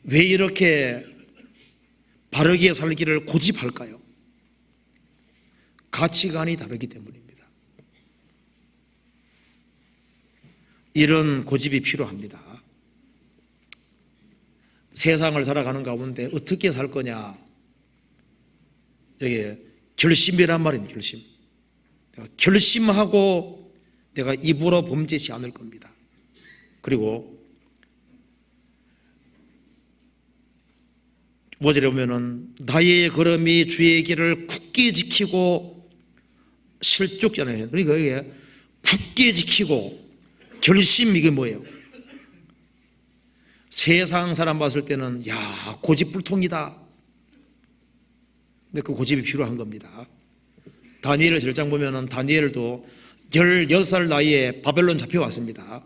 왜 이렇게 바르게 살기를 고집할까요? 가치관이 다르기 때문입니다. 이런 고집이 필요합니다. 세상을 살아가는 가운데 어떻게 살 거냐, 여기 결심이란 말입니다. 결심. 내가 결심하고 내가 입으로 범죄치 않을 겁니다. 그리고 5절에 보면은 나의 걸음이 주의 길을 굳게 지키고 실족잖아요. 그러니까 이게 굳게 지키고 결심, 이게 뭐예요? 세상 사람 봤을 때는 야, 고집불통이다. 근데 그 고집이 필요한 겁니다. 다니엘 1장 보면은 다니엘도 16살 나이에 바벨론 잡혀왔습니다.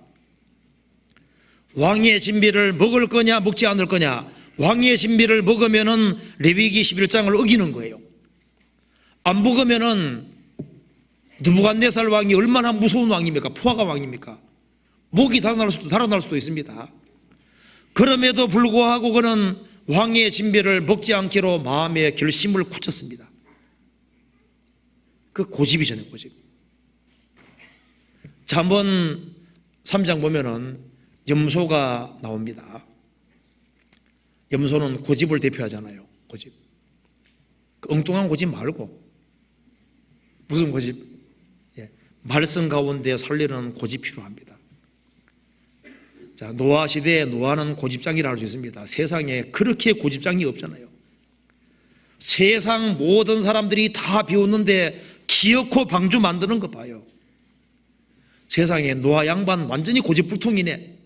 왕의 진비를 먹을 거냐 먹지 않을 거냐. 왕의 진비를 먹으면은 레위기 11장을 어기는 거예요. 안 먹으면은 느부갓네살 왕이 얼마나 무서운 왕입니까? 포화가 왕입니까? 목이 달아날 수도 있습니다. 그럼에도 불구하고 그는 왕의 진비를 먹지 않기로 마음에 결심을 굳혔습니다. 그 고집이잖아요, 고집. 잠언 3장 보면은 염소가 나옵니다. 염소는 고집을 대표하잖아요. 고집. 그 엉뚱한 고집 말고 무슨 고집? 예, 말씀 가운데 살리는 고집 필요합니다. 자, 노아 시대에 노아는 고집장이라 할 수 있습니다. 세상에 그렇게 고집장이 없잖아요. 세상 모든 사람들이 다 비웃는데 기어코 방주 만드는 거 봐요. 세상에 노아 양반 완전히 고집불통이네.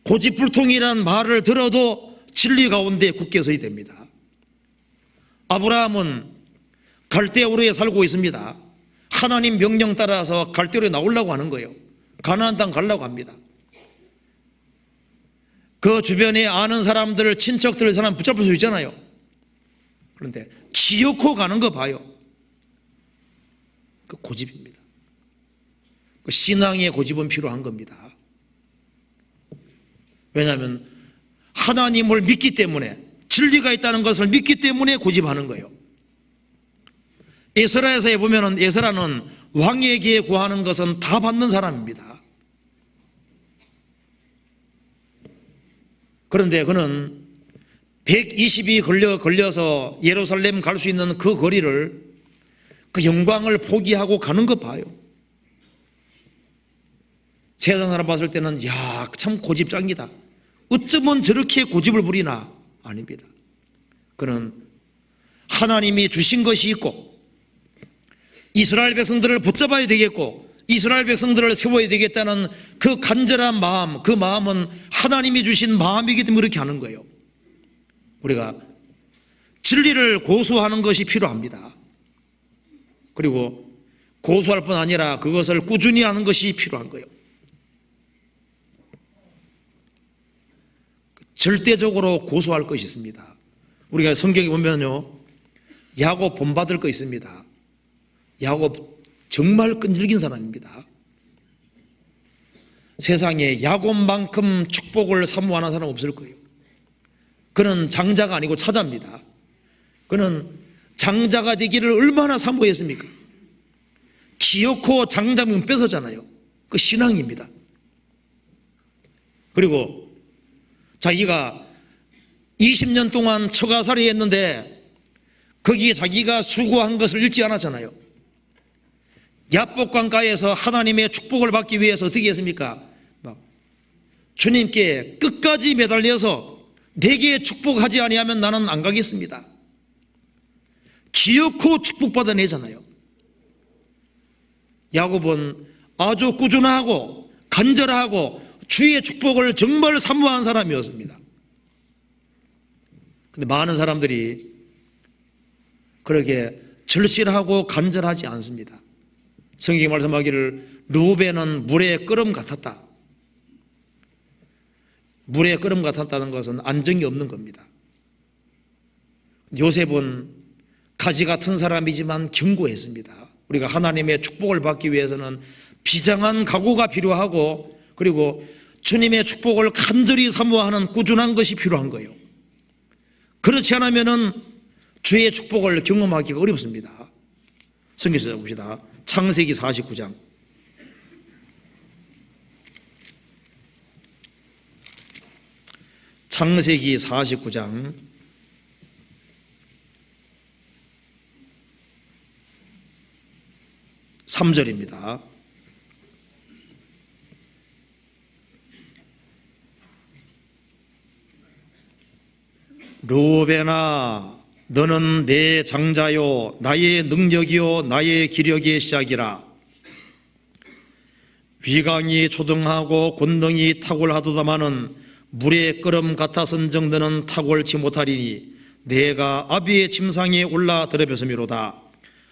고집불통이란 말을 들어도 진리 가운데 굳게 서야 됩니다. 아브라함은 갈대우르에 살고 있습니다. 하나님 명령 따라서 갈대우르에 나오려고 하는 거예요. 가나안 땅 가려고 합니다. 그 주변에 아는 사람들, 친척들, 사람 붙잡을 수 있잖아요. 그런데 기어코 가는 거 봐요. 그 고집입니다. 그 신앙의 고집은 필요한 겁니다. 왜냐하면 하나님을 믿기 때문에, 진리가 있다는 것을 믿기 때문에 고집하는 거예요. 에스라에서 보면은 에스라는 왕에게 구하는 것은 다 받는 사람입니다. 그런데 그는 120이 걸려서 예루살렘 갈 수 있는 그 거리를, 그 영광을 포기하고 가는 거 봐요. 세상 사람 봤을 때는 야, 참 고집장이다. 어쩌면 저렇게 고집을 부리나? 아닙니다. 그는 하나님이 주신 것이 있고 이스라엘 백성들을 붙잡아야 되겠고 이스라엘 백성들을 세워야 되겠다는 그 간절한 마음, 그 마음은 하나님이 주신 마음이기 때문에 그렇게 하는 거예요. 우리가 진리를 고수하는 것이 필요합니다. 그리고 고수할 뿐 아니라 그것을 꾸준히 하는 것이 필요한 거예요. 절대적으로 고수할 것이 있습니다. 우리가 성경에 보면요, 야곱 본받을 거 있습니다. 야곱 정말 끈질긴 사람입니다. 세상에 야곱만큼 축복을 사모하는 사람 없을 거예요. 그는 장자가 아니고 차자입니다. 그는 장자가 되기를 얼마나 사모했습니까? 기어코 장자명 뺏었잖아요. 그 신앙입니다. 그리고 자기가 20년 동안 처가살이 했는데 거기에 자기가 수고한 것을 잃지 않았잖아요. 야복강가에서 하나님의 축복을 받기 위해서 어떻게 했습니까? 주님께 끝까지 매달려서 내게 축복하지 아니하면 나는 안 가겠습니다. 기어코 축복받아내잖아요. 야곱은 아주 꾸준하고 간절하고 주의 축복을 정말 사모한 사람이었습니다. 근데 많은 사람들이 그렇게 절실하고 간절하지 않습니다. 성경이 말씀하기를 루벤은 물의 끓음 같았다. 물의 끓음 같았다는 것은 안정이 없는 겁니다. 요셉은 가지 같은 사람이지만 견고했습니다. 우리가 하나님의 축복을 받기 위해서는 비장한 각오가 필요하고, 그리고 주님의 축복을 간절히 사모하는 꾸준한 것이 필요한 거예요. 그렇지 않으면 주의 축복을 경험하기가 어렵습니다. 성경에서 봅시다. 창세기 49장. 창세기 49장 3절입니다. 르우벤아, 너는 내 장자요 나의 능력이요 나의 기력의 시작이라. 위강이 초등하고 권능이 탁월하도다마는 물의 끓음 같아선 정도는 탁월치 못하리니 내가 아비의 침상에 올라 들어섰미로다.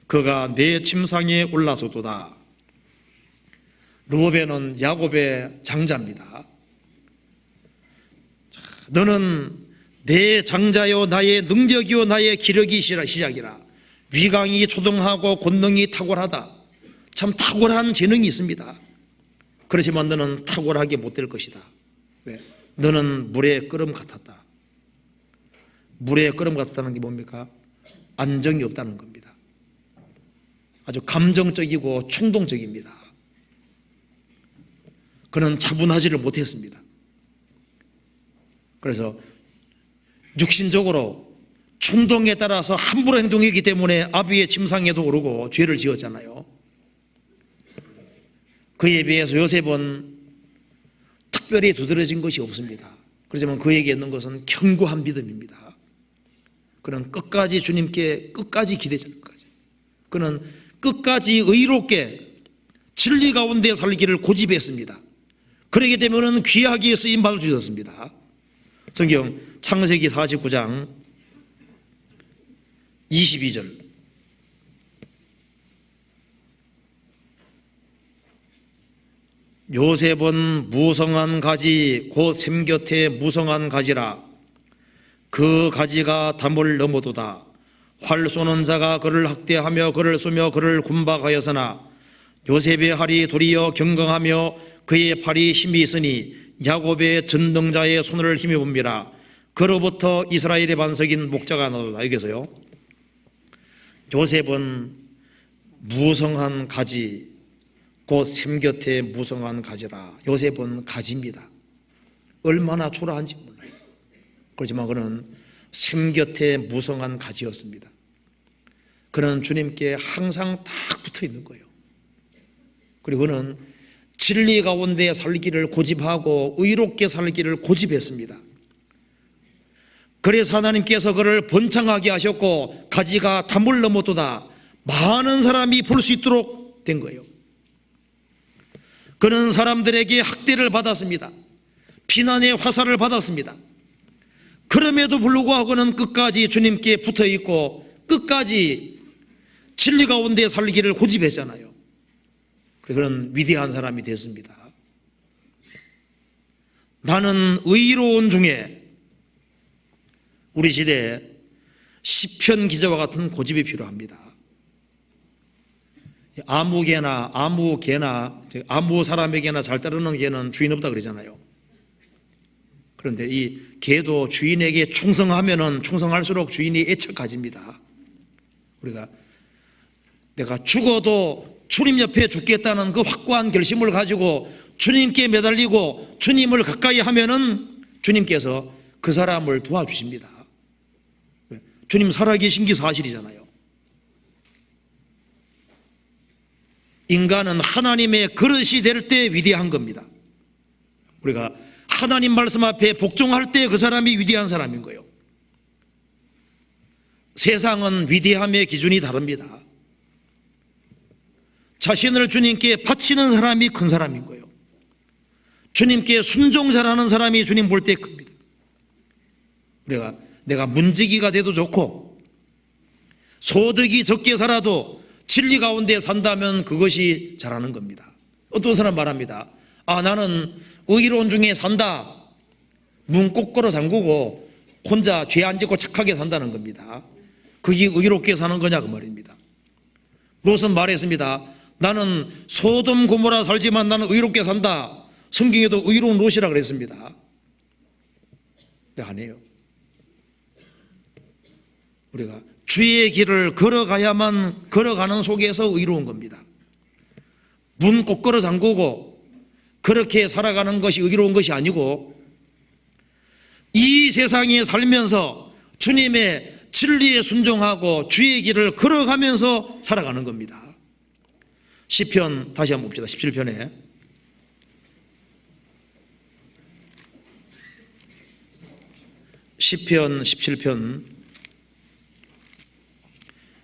그가 내 침상에 올라서도다. 르우벤은 야곱의 장자입니다. 너는 내 장자요 나의 능력이요 나의 기력이 시작이라. 위강이 초등하고 권능이 탁월하다. 참 탁월한 재능이 있습니다. 그렇지만 너는 탁월하게 못될 것이다. 왜? 너는 물의 끓음 같았다. 물의 끓음 같다는 게 뭡니까? 안정이 없다는 겁니다. 아주 감정적이고 충동적입니다. 그는 차분하지를 못했습니다. 그래서 육신적으로 충동에 따라서 함부로 행동했기 때문에 아비의 침상에도 오르고 죄를 지었잖아요. 그에 비해서 요셉은 특별히 두드러진 것이 없습니다. 그렇지만 그에게 있는 것은 견고한 믿음입니다. 그는 끝까지 주님께 끝까지 기대자. 그는 끝까지 의롭게 진리 가운데 살기를 고집했습니다. 그러기 때문에 귀하게 쓰임받을 수 있었습니다. 성경 창세기 49장 22절. 요셉은 무성한 가지 곧 샘 곁에 무성한 가지라. 그 가지가 담을 넘어도다. 활 쏘는 자가 그를 학대하며 그를 쏘며 그를 군박하였으나 요셉의 팔이 도리어 경건하며 그의 팔이 힘이 있으니 야곱의 전능자의 손을 힘입음이라. 그로부터 이스라엘의 반석인 목자가 나오다. 여기서요, 요셉은 무성한 가지 곧 샘 곁에 무성한 가지라. 요셉은 가지입니다. 얼마나 초라한지 몰라요. 그렇지만 그는 샘 곁에 무성한 가지였습니다. 그는 주님께 항상 딱 붙어 있는 거예요. 그리고 그는 진리 가운데 살기를 고집하고 의롭게 살기를 고집했습니다. 그래서 하나님께서 그를 번창하게 하셨고 가지가 담을 넘어도다. 많은 사람이 볼 수 있도록 된 거예요. 그는 사람들에게 학대를 받았습니다. 비난의 화살을 받았습니다. 그럼에도 불구하고 그는 끝까지 주님께 붙어 있고 끝까지 진리 가운데 살기를 고집했잖아요. 그는 위대한 사람이 됐습니다. 나는 의로운 중에 우리 시대에 시편 기자와 같은 고집이 필요합니다. 아무 사람에게나 잘 따르는 개는 주인 없다 그러잖아요. 그런데 이 개도 주인에게 충성하면은 충성할수록 주인이 애착 가집니다. 우리가 내가 죽어도 주님 옆에 죽겠다는 그 확고한 결심을 가지고 주님께 매달리고 주님을 가까이 하면은 주님께서 그 사람을 도와주십니다. 주님 살아계신 게 사실이잖아요. 인간은 하나님의 그릇이 될 때 위대한 겁니다. 우리가 하나님 말씀 앞에 복종할 때 그 사람이 위대한 사람인 거예요. 세상은 위대함의 기준이 다릅니다. 자신을 주님께 바치는 사람이 큰 사람인 거예요. 주님께 순종 잘하는 사람이 주님 볼 때 큽니다. 내가 문지기가 돼도 좋고 소득이 적게 살아도 진리 가운데 산다면 그것이 잘하는 겁니다. 어떤 사람 말합니다. 나는 의로운 중에 산다. 문 꼭 걸어 잠그고 혼자 죄 안 짓고 착하게 산다는 겁니다. 그게 의롭게 사는 거냐 그 말입니다. 롯은 말했습니다. 나는 소돔 고모라 살지만 나는 의롭게 산다. 성경에도 의로운 롯이라 그랬습니다. 근데 아니에요. 우리가 주의 길을 걸어가야만 걸어가는 속에서 의로운 겁니다. 문 꼭 걸어 잠그고 그렇게 살아가는 것이 의로운 것이 아니고 이 세상에 살면서 주님의 진리에 순종하고 주의 길을 걸어가면서 살아가는 겁니다. 시편 다시 한번 봅시다. 17편에 시편 17편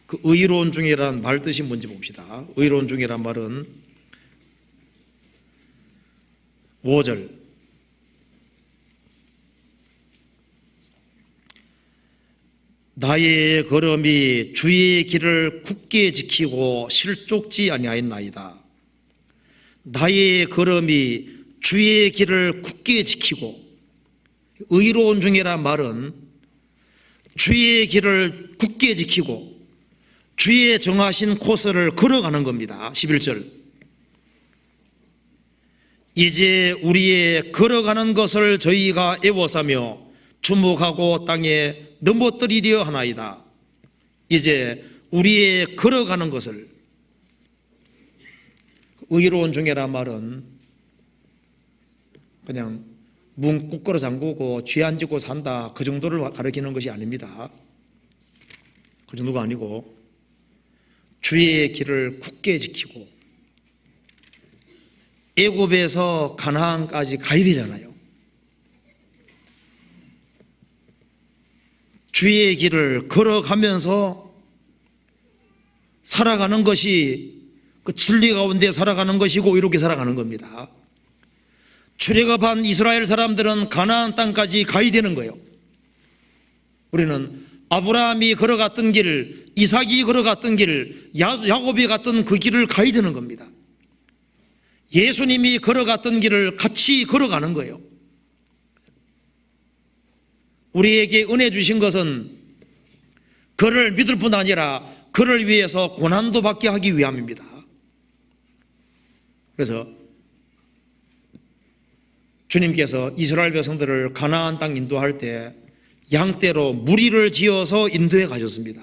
그 의로운 중이란 말 뜻이 뭔지 봅시다. 의로운 중이란 말은 5절 나의 걸음이 주의 길을 굳게 지키고 실족지 아니하였나이다. 나의 걸음이 주의 길을 굳게 지키고 의로운 중이란 말은 주의 길을 굳게 지키고 주의 정하신 코스를 걸어가는 겁니다. 11절 이제 우리의 걸어가는 것을 저희가 애워싸며 주목하고 땅에 넘어뜨리려 하나이다. 이제 우리의 걸어가는 것을 의로운 중이란 말은 그냥 문 꼭 걸어 잠그고 죄 안 짓고 산다 그 정도를 가리키는 것이 아닙니다. 그 정도가 아니고 주의 길을 굳게 지키고 애굽에서 가나안까지 가야 되잖아요. 주의 길을 걸어가면서 살아가는 것이 그 진리 가운데 살아가는 것이고 이렇게 살아가는 겁니다. 출애굽한 이스라엘 사람들은 가나안 땅까지 가야 되는 거예요. 우리는 아브라함이 걸어갔던 길, 이삭이 걸어갔던 길, 야곱이 갔던 그 길을 가야 되는 겁니다. 예수님이 걸어갔던 길을 같이 걸어가는 거예요. 우리에게 은혜 주신 것은 그를 믿을 뿐 아니라 그를 위해서 고난도 받게 하기 위함입니다. 그래서 주님께서 이스라엘 백성들을 가나안 땅 인도할 때 양떼로 무리를 지어서 인도해 가셨습니다.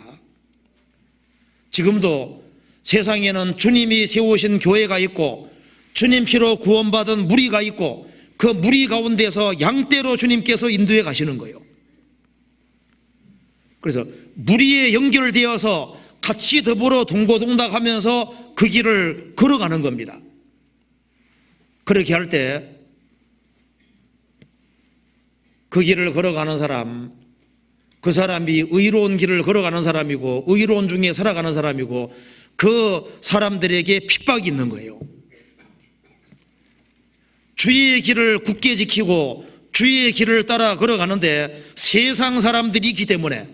지금도 세상에는 주님이 세우신 교회가 있고 주님 피로 구원받은 무리가 있고 그 무리 가운데서 양떼로 주님께서 인도해 가시는 거예요. 그래서 무리에 연결되어서 같이 더불어 동고동락하면서 그 길을 걸어가는 겁니다. 그렇게 할 때 그 길을 걸어가는 사람, 그 사람이 의로운 길을 걸어가는 사람이고 의로운 중에 살아가는 사람이고 그 사람들에게 핍박이 있는 거예요. 주의 길을 굳게 지키고 주의 길을 따라 걸어가는데 세상 사람들이 있기 때문에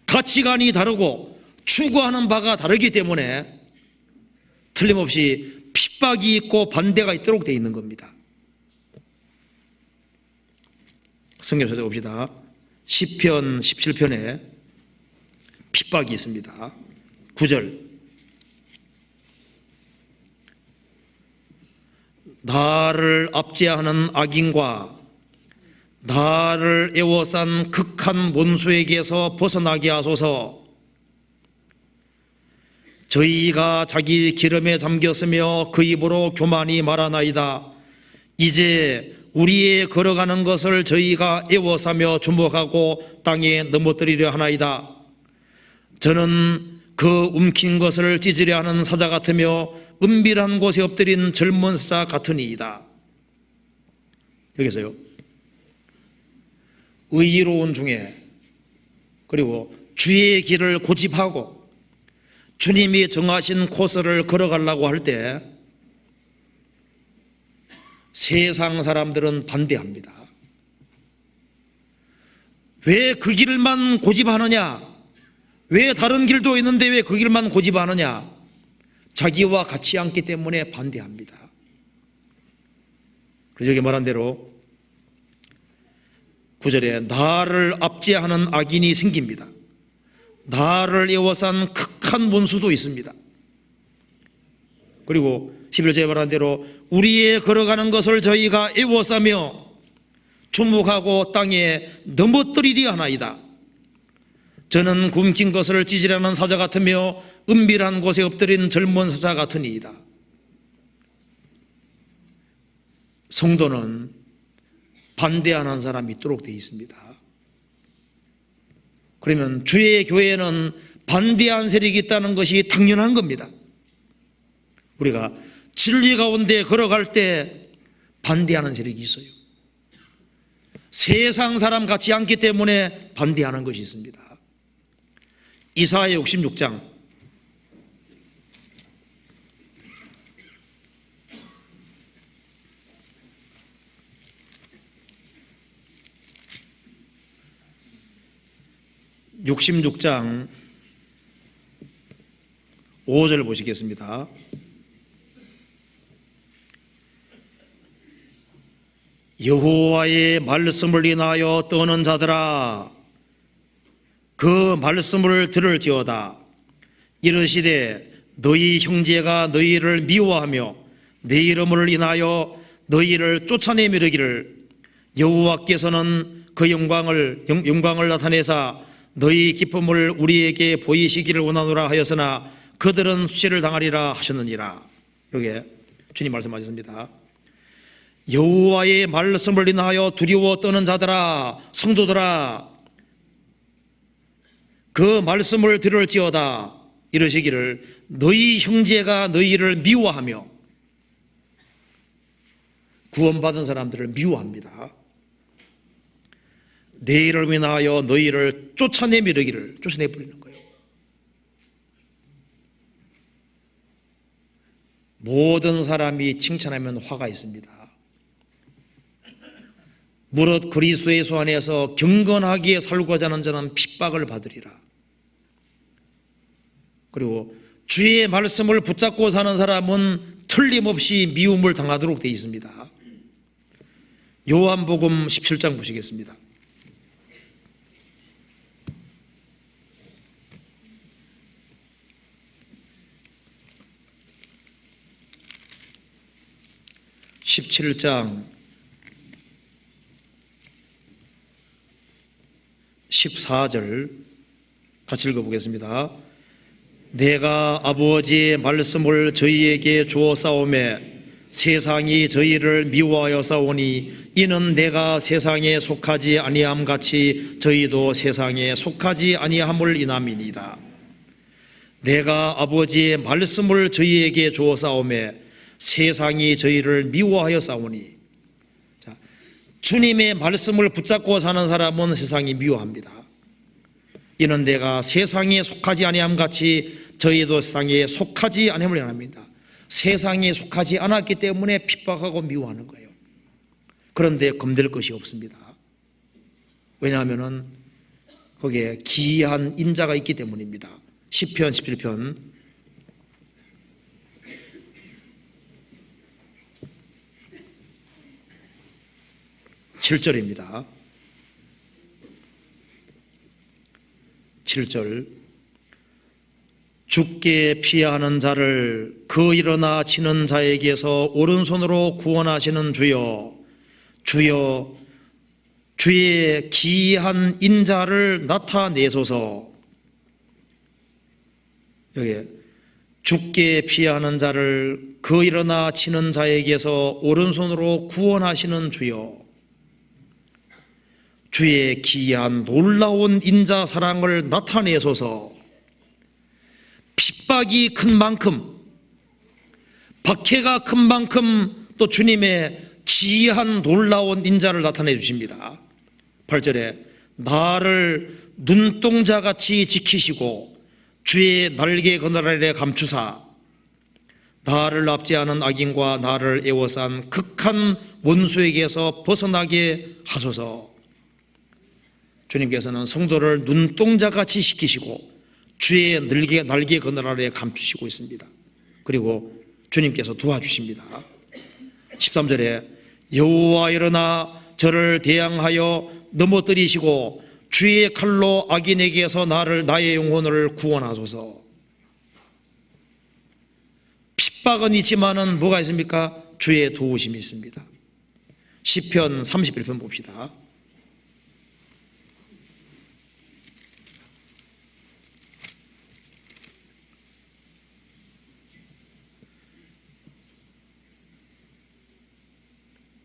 가치관이 다르고 추구하는 바가 다르기 때문에 틀림없이 핍박이 있고 반대가 있도록 되어 있는 겁니다. 성경 찾아봅시다. 시편 17편에 핍박이 있습니다. 9절 나를 압제하는 악인과 나를 애워싼 극한 원수에게서 벗어나게 하소서. 저희가 자기 기름에 잠겼으며 그 입으로 교만이 말하나이다. 이제 우리의 걸어가는 것을 저희가 애워싸며 주목하고 땅에 넘어뜨리려 하나이다. 저는 그 움킨 것을 찢으려 하는 사자 같으며 은밀한 곳에 엎드린 젊은 사자 같으니이다. 여기서요, 의로운 중에 그리고 주의 길을 고집하고 주님이 정하신 코스를 걸어가려고 할 때 세상 사람들은 반대합니다. 왜 그 길만 고집하느냐? 왜 다른 길도 있는데 왜 그 길만 고집하느냐? 자기와 같지 않기 때문에 반대합니다. 그래서 여기 말한 대로 9절에 나를 압제하는 악인이 생깁니다. 나를 에워싼 극한 원수도 있습니다. 그리고 11절에 말한 대로 우리의 걸어가는 것을 저희가 에워싸며 주목하고 땅에 넘어뜨리려 하나이다. 저는 굶긴 것을 찢으려는 사자 같으며 은밀한 곳에 엎드린 젊은 사자 같으니이다. 성도는 반대하는 사람이 있도록 되어 있습니다. 그러면 주의 교회에는 반대한 세력이 있다는 것이 당연한 겁니다. 우리가 진리 가운데 걸어갈 때 반대하는 세력이 있어요. 세상 사람 같지 않기 때문에 반대하는 것이 있습니다. 이사야 66장 5절 보시겠습니다. 여호와의 말씀을 인하여 떠는 자들아 그 말씀을 들을지어다. 이르시되 너희 형제가 너희를 미워하며 내 이름을 인하여 너희를 쫓아내며 이르기를 여호와께서는 그 영광을 나타내사 너희 기쁨을 우리에게 보이시기를 원하노라 하였으나 그들은 수치를 당하리라 하셨느니라. 여기에 주님 말씀하셨습니다. 여호와의 말씀을 인하여 두려워 떠는 자들아, 성도들아, 그 말씀을 들을지어다. 이러시기를 너희 형제가 너희를 미워하며, 구원받은 사람들을 미워합니다. 내 이름을 인하여 너희를 쫓아내미르기를, 쫓아내버리는 거예요. 모든 사람이 칭찬하면 화가 있습니다. 무릇 그리스도 예수 안에서 경건하게 살고자 하는 자는 핍박을 받으리라. 그리고 주의 말씀을 붙잡고 사는 사람은 틀림없이 미움을 당하도록 되어 있습니다. 요한복음 17장 보시겠습니다. (17장) 14절 같이 읽어보겠습니다. 내가 아버지의 말씀을 저희에게 주어 싸우매 세상이 저희를 미워하여 싸우니 이는 내가 세상에 속하지 아니함 같이 저희도 세상에 속하지 아니함을 인함이니이다. 내가 아버지의 말씀을 저희에게 주어 싸우매 세상이 저희를 미워하여 싸우니, 자, 주님의 말씀을 붙잡고 사는 사람은 세상이 미워합니다. 이는 내가 세상에 속하지 아니함 같이 저희도 세상에 속하지 아니함을 인합니다. 세상에 속하지 않았기 때문에 핍박하고 미워하는 거예요. 그런데 검될 것이 없습니다. 왜냐하면 거기에 기이한 인자가 있기 때문입니다. 시편 11편 7절입니다. 7절 죽게 피하는 자를 그 일어나 치는 자에게서 오른손으로 구원하시는 주여, 주여 주의 기이한 인자를 나타내소서. 여기 죽게 피하는 자를 그 일어나 치는 자에게서 오른손으로 구원하시는 주여, 주의 기이한 놀라운 인자 사랑을 나타내소서. 핍박이 큰 만큼, 박해가 큰 만큼 또 주님의 기이한 놀라운 인자를 나타내 주십니다. 8절에 나를 눈동자같이 지키시고 주의 날개 그늘 아래 감추사 나를 납치하는 악인과 나를 애워싼 극한 원수에게서 벗어나게 하소서. 주님께서는 성도를 눈동자같이 시키시고 주의 날개 그늘 아래 감추시고 있습니다. 그리고 주님께서 도와주십니다. 13절에 여호와 일어나 저를 대항하여 넘어뜨리시고 주의 칼로 악인에게서 나의 영혼을 구원하소서. 핍박은 있지만은 뭐가 있습니까? 주의 도우심이 있습니다. 시편 31편 봅시다.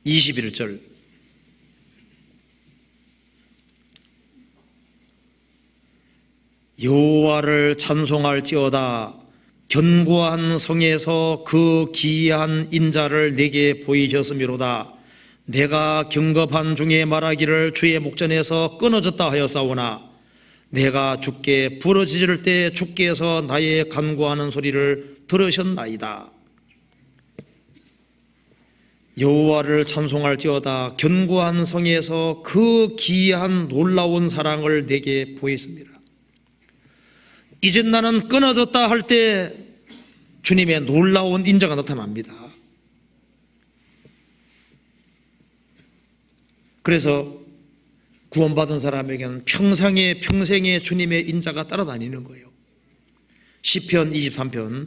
(21절) 여호와를 찬송할지어다. 견고한 성에서 그 기이한 인자를 내게 보이셨음이로다. 내가 경겁한 중에 말하기를 주의 목전에서 끊어졌다 하였사오나 내가 주께 부르짖을 때 주께서 나의 간구하는 소리를 들으셨나이다. 여호와를 찬송할지어다. 견고한 성에서 그 기이한 놀라운 사랑을 내게 보였습니다. 이제 나는 끊어졌다 할 때 주님의 놀라운 인자가 나타납니다. 그래서 구원받은 사람에게는 평생에 주님의 인자가 따라다니는 거예요. 시편 23편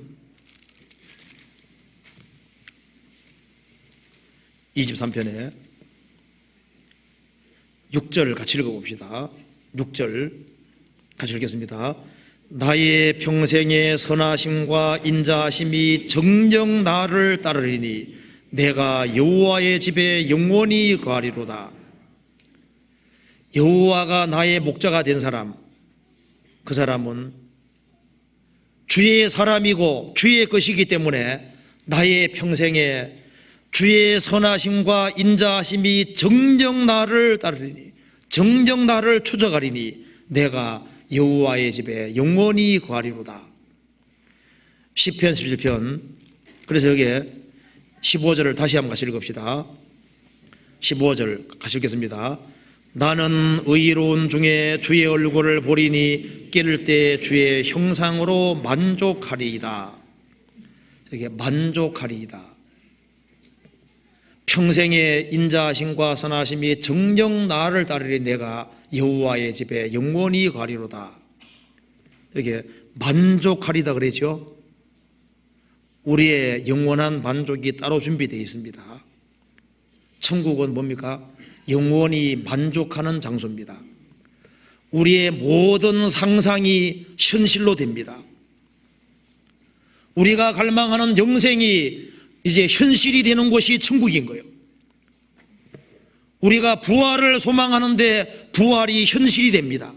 23편에 6절 같이 읽어봅시다. 6절 같이 읽겠습니다. 나의 평생의 선하심과 인자하심이 정녕 나를 따르리니 내가 여호와의 집에 영원히 거하리로다. 여호와가 나의 목자가 된 사람, 그 사람은 주의 사람이고 주의 것이기 때문에 나의 평생에 주의 선하심과 인자하심이 정녕 나를 따르리니, 정녕 나를 추적하리니 내가 여호와의 집에 영원히 거하리로다. 시편 17편. 그래서 여기에 15절을 다시 한번 같이 읽읍시다. 15절 같이 읽겠습니다. 나는 의로운 중에 주의 얼굴을 보리니 깨를 때 주의 형상으로 만족하리이다. 이게 만족하리이다. 평생의 인자하심과 선하심이 정녕 나를 따르리 내가 여호와의 집에 영원히 가리로다. 이게 만족하리다 그랬죠. 우리의 영원한 만족이 따로 준비되어 있습니다. 천국은 뭡니까? 영원히 만족하는 장소입니다. 우리의 모든 상상이 현실로 됩니다. 우리가 갈망하는 영생이 이제 현실이 되는 곳이 천국인 거예요. 우리가 부활을 소망하는데 부활이 현실이 됩니다.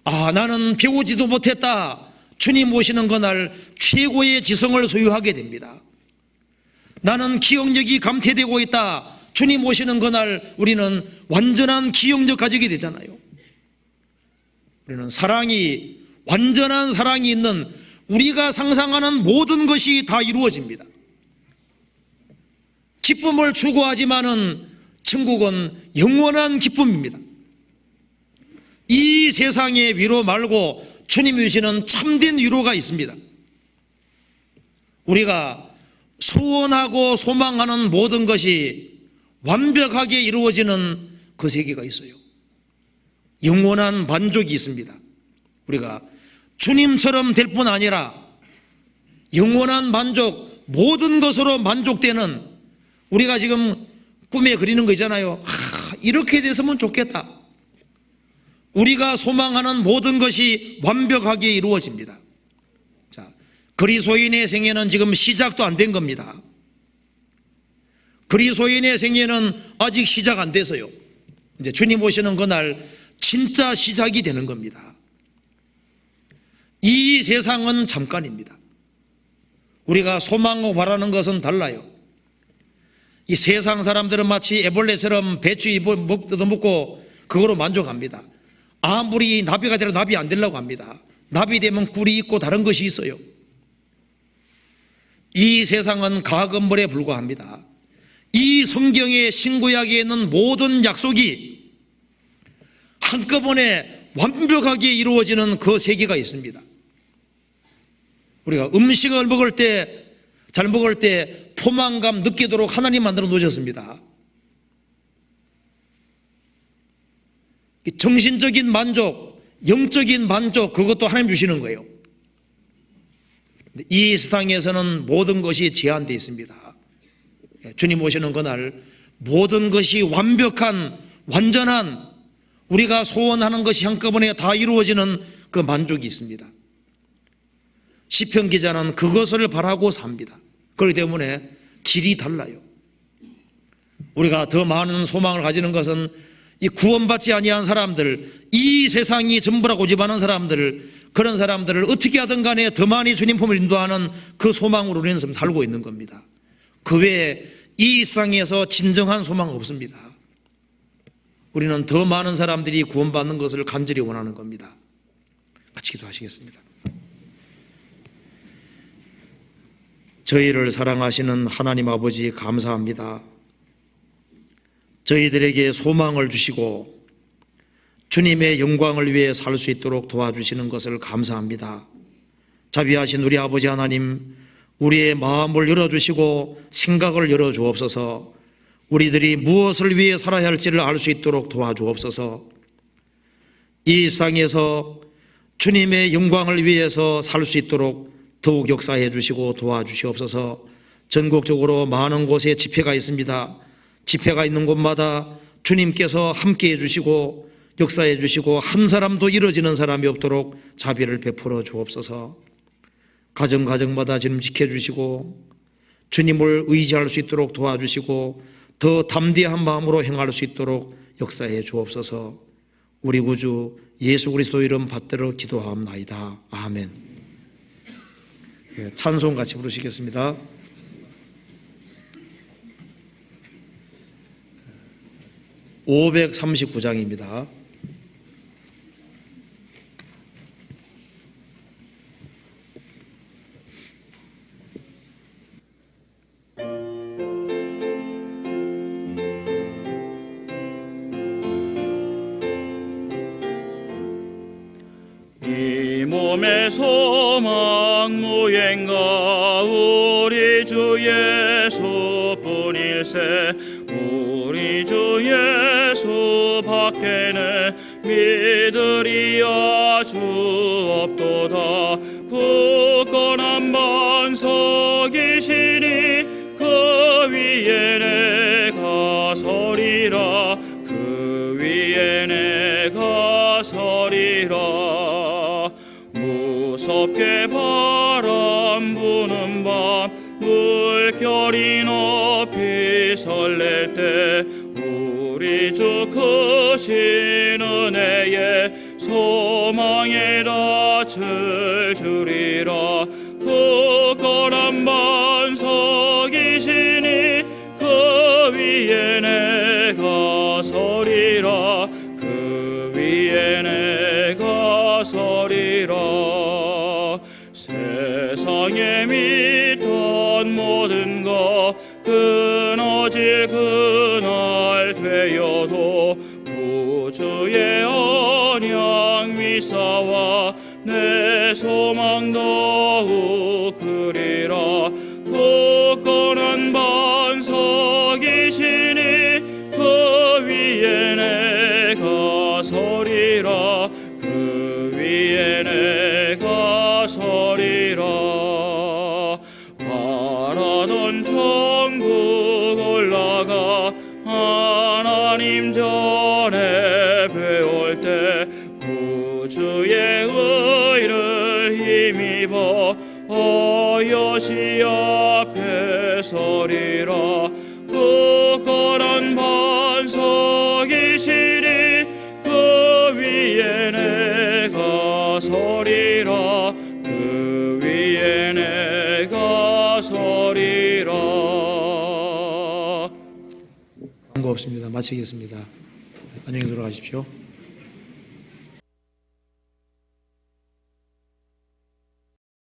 아, 나는 배우지도 못했다. 주님 오시는 그날 최고의 지성을 소유하게 됩니다. 나는 기억력이 감퇴되고 있다. 주님 오시는 그날 우리는 완전한 기억력 가지게 되잖아요. 우리는 사랑이, 완전한 사랑이 있는, 우리가 상상하는 모든 것이 다 이루어집니다. 기쁨을 추구하지만은 천국은 영원한 기쁨입니다. 이 세상의 위로 말고 주님이 주시는 참된 위로가 있습니다. 우리가 소원하고 소망하는 모든 것이 완벽하게 이루어지는 그 세계가 있어요. 영원한 만족이 있습니다. 우리가 주님처럼 될 뿐 아니라 영원한 만족, 모든 것으로 만족되는, 우리가 지금 꿈에 그리는 거 있잖아요. 이렇게 됐으면 좋겠다. 우리가 소망하는 모든 것이 완벽하게 이루어집니다. 자, 그리스도인의 생애는 지금 시작도 안 된 겁니다. 그리스도인의 생애는 아직 시작 안 돼서요. 이제 주님 오시는 그날 진짜 시작이 되는 겁니다. 이 세상은 잠깐입니다. 우리가 소망하고 바라는 것은 달라요. 이 세상 사람들은 마치 애벌레처럼 배추 뜯어먹고 그거로 만족합니다. 아무리 나비가 되려도 나비 안 되려고 합니다. 나비 되면 꿀이 있고 다른 것이 있어요. 이 세상은 가건물에 불과합니다. 이 성경의 신구약에 있는 모든 약속이 한꺼번에 완벽하게 이루어지는 그 세계가 있습니다. 우리가 음식을 먹을 때, 잘 먹을 때 포만감 느끼도록 하나님 만들어 놓으셨습니다. 정신적인 만족, 영적인 만족, 그것도 하나님 주시는 거예요. 이 세상에서는 모든 것이 제한되어 있습니다. 주님 오시는 그날 모든 것이 완벽한, 완전한, 우리가 소원하는 것이 한꺼번에 다 이루어지는 그 만족이 있습니다. 시편 기자는 그것을 바라고 삽니다. 그렇기 때문에 길이 달라요. 우리가 더 많은 소망을 가지는 것은 이 구원받지 아니한 사람들, 이 세상이 전부라 고집하는 사람들, 그런 사람들을 어떻게 하든 간에 더 많이 주님 품을 인도하는 그 소망으로 우리는 지금 살고 있는 겁니다. 그 외에 이 세상에서 진정한 소망은 없습니다. 우리는 더 많은 사람들이 구원받는 것을 간절히 원하는 겁니다. 같이 기도하시겠습니다. 저희를 사랑하시는 하나님 아버지 감사합니다. 저희들에게 소망을 주시고 주님의 영광을 위해 살 수 있도록 도와주시는 것을 감사합니다. 자비하신 우리 아버지 하나님, 우리의 마음을 열어주시고 생각을 열어주옵소서. 우리들이 무엇을 위해 살아야 할지를 알 수 있도록 도와주옵소서. 이 세상에서 주님의 영광을 위해서 살 수 있도록 더욱 역사해 주시고 도와주시옵소서. 전국적으로 많은 곳에 집회가 있습니다. 집회가 있는 곳마다 주님께서 함께해 주시고 역사해 주시고 한 사람도 이뤄지는 사람이 없도록 자비를 베풀어 주옵소서. 가정마다 주님 지켜주시고 주님을 의지할 수 있도록 도와주시고 더 담대한 마음으로 행할 수 있도록 역사해 주옵소서. 우리 구주 예수 그리스도 이름 받들어 기도하옵나이다. 아멘. 찬송 같이 부르시겠습니다. (539장입니다) 이 몸의 소망 무행가 우리 주 예수뿐일세. 우리 주 예수 밖에는 믿으리 아주 없도다. 굳건한 반석이시니 그 위에 내가 서리라. 그 위에 내가 서리라. 무섭게 바람 부는 밤 물결이 높이 설렐 때 우리 주 크신 은혜에 소망의 낯을 주리라. 굳건한 반석이시니 그 위에 내가 서리라. 그 위에 내가 서리라. 세상에 믿던 모든 것 끊어질 그날 되어도 구주의 언약 미사와 내 소망 더욱 그리라. 굳건한 반석이시니 그 위에 내가 서리라. 그 위에 내가 서리라. 바라던 천국 올라가 하나님 전에 배울 때 구주의 의를 힘입어 어여시 앞에 서리라. 굳건한 반석이시니 그 위에 내가 서리라. 그 위에 내가 서리라. 광고 없습니다. 마치겠습니다. 안녕히 돌아가십시오.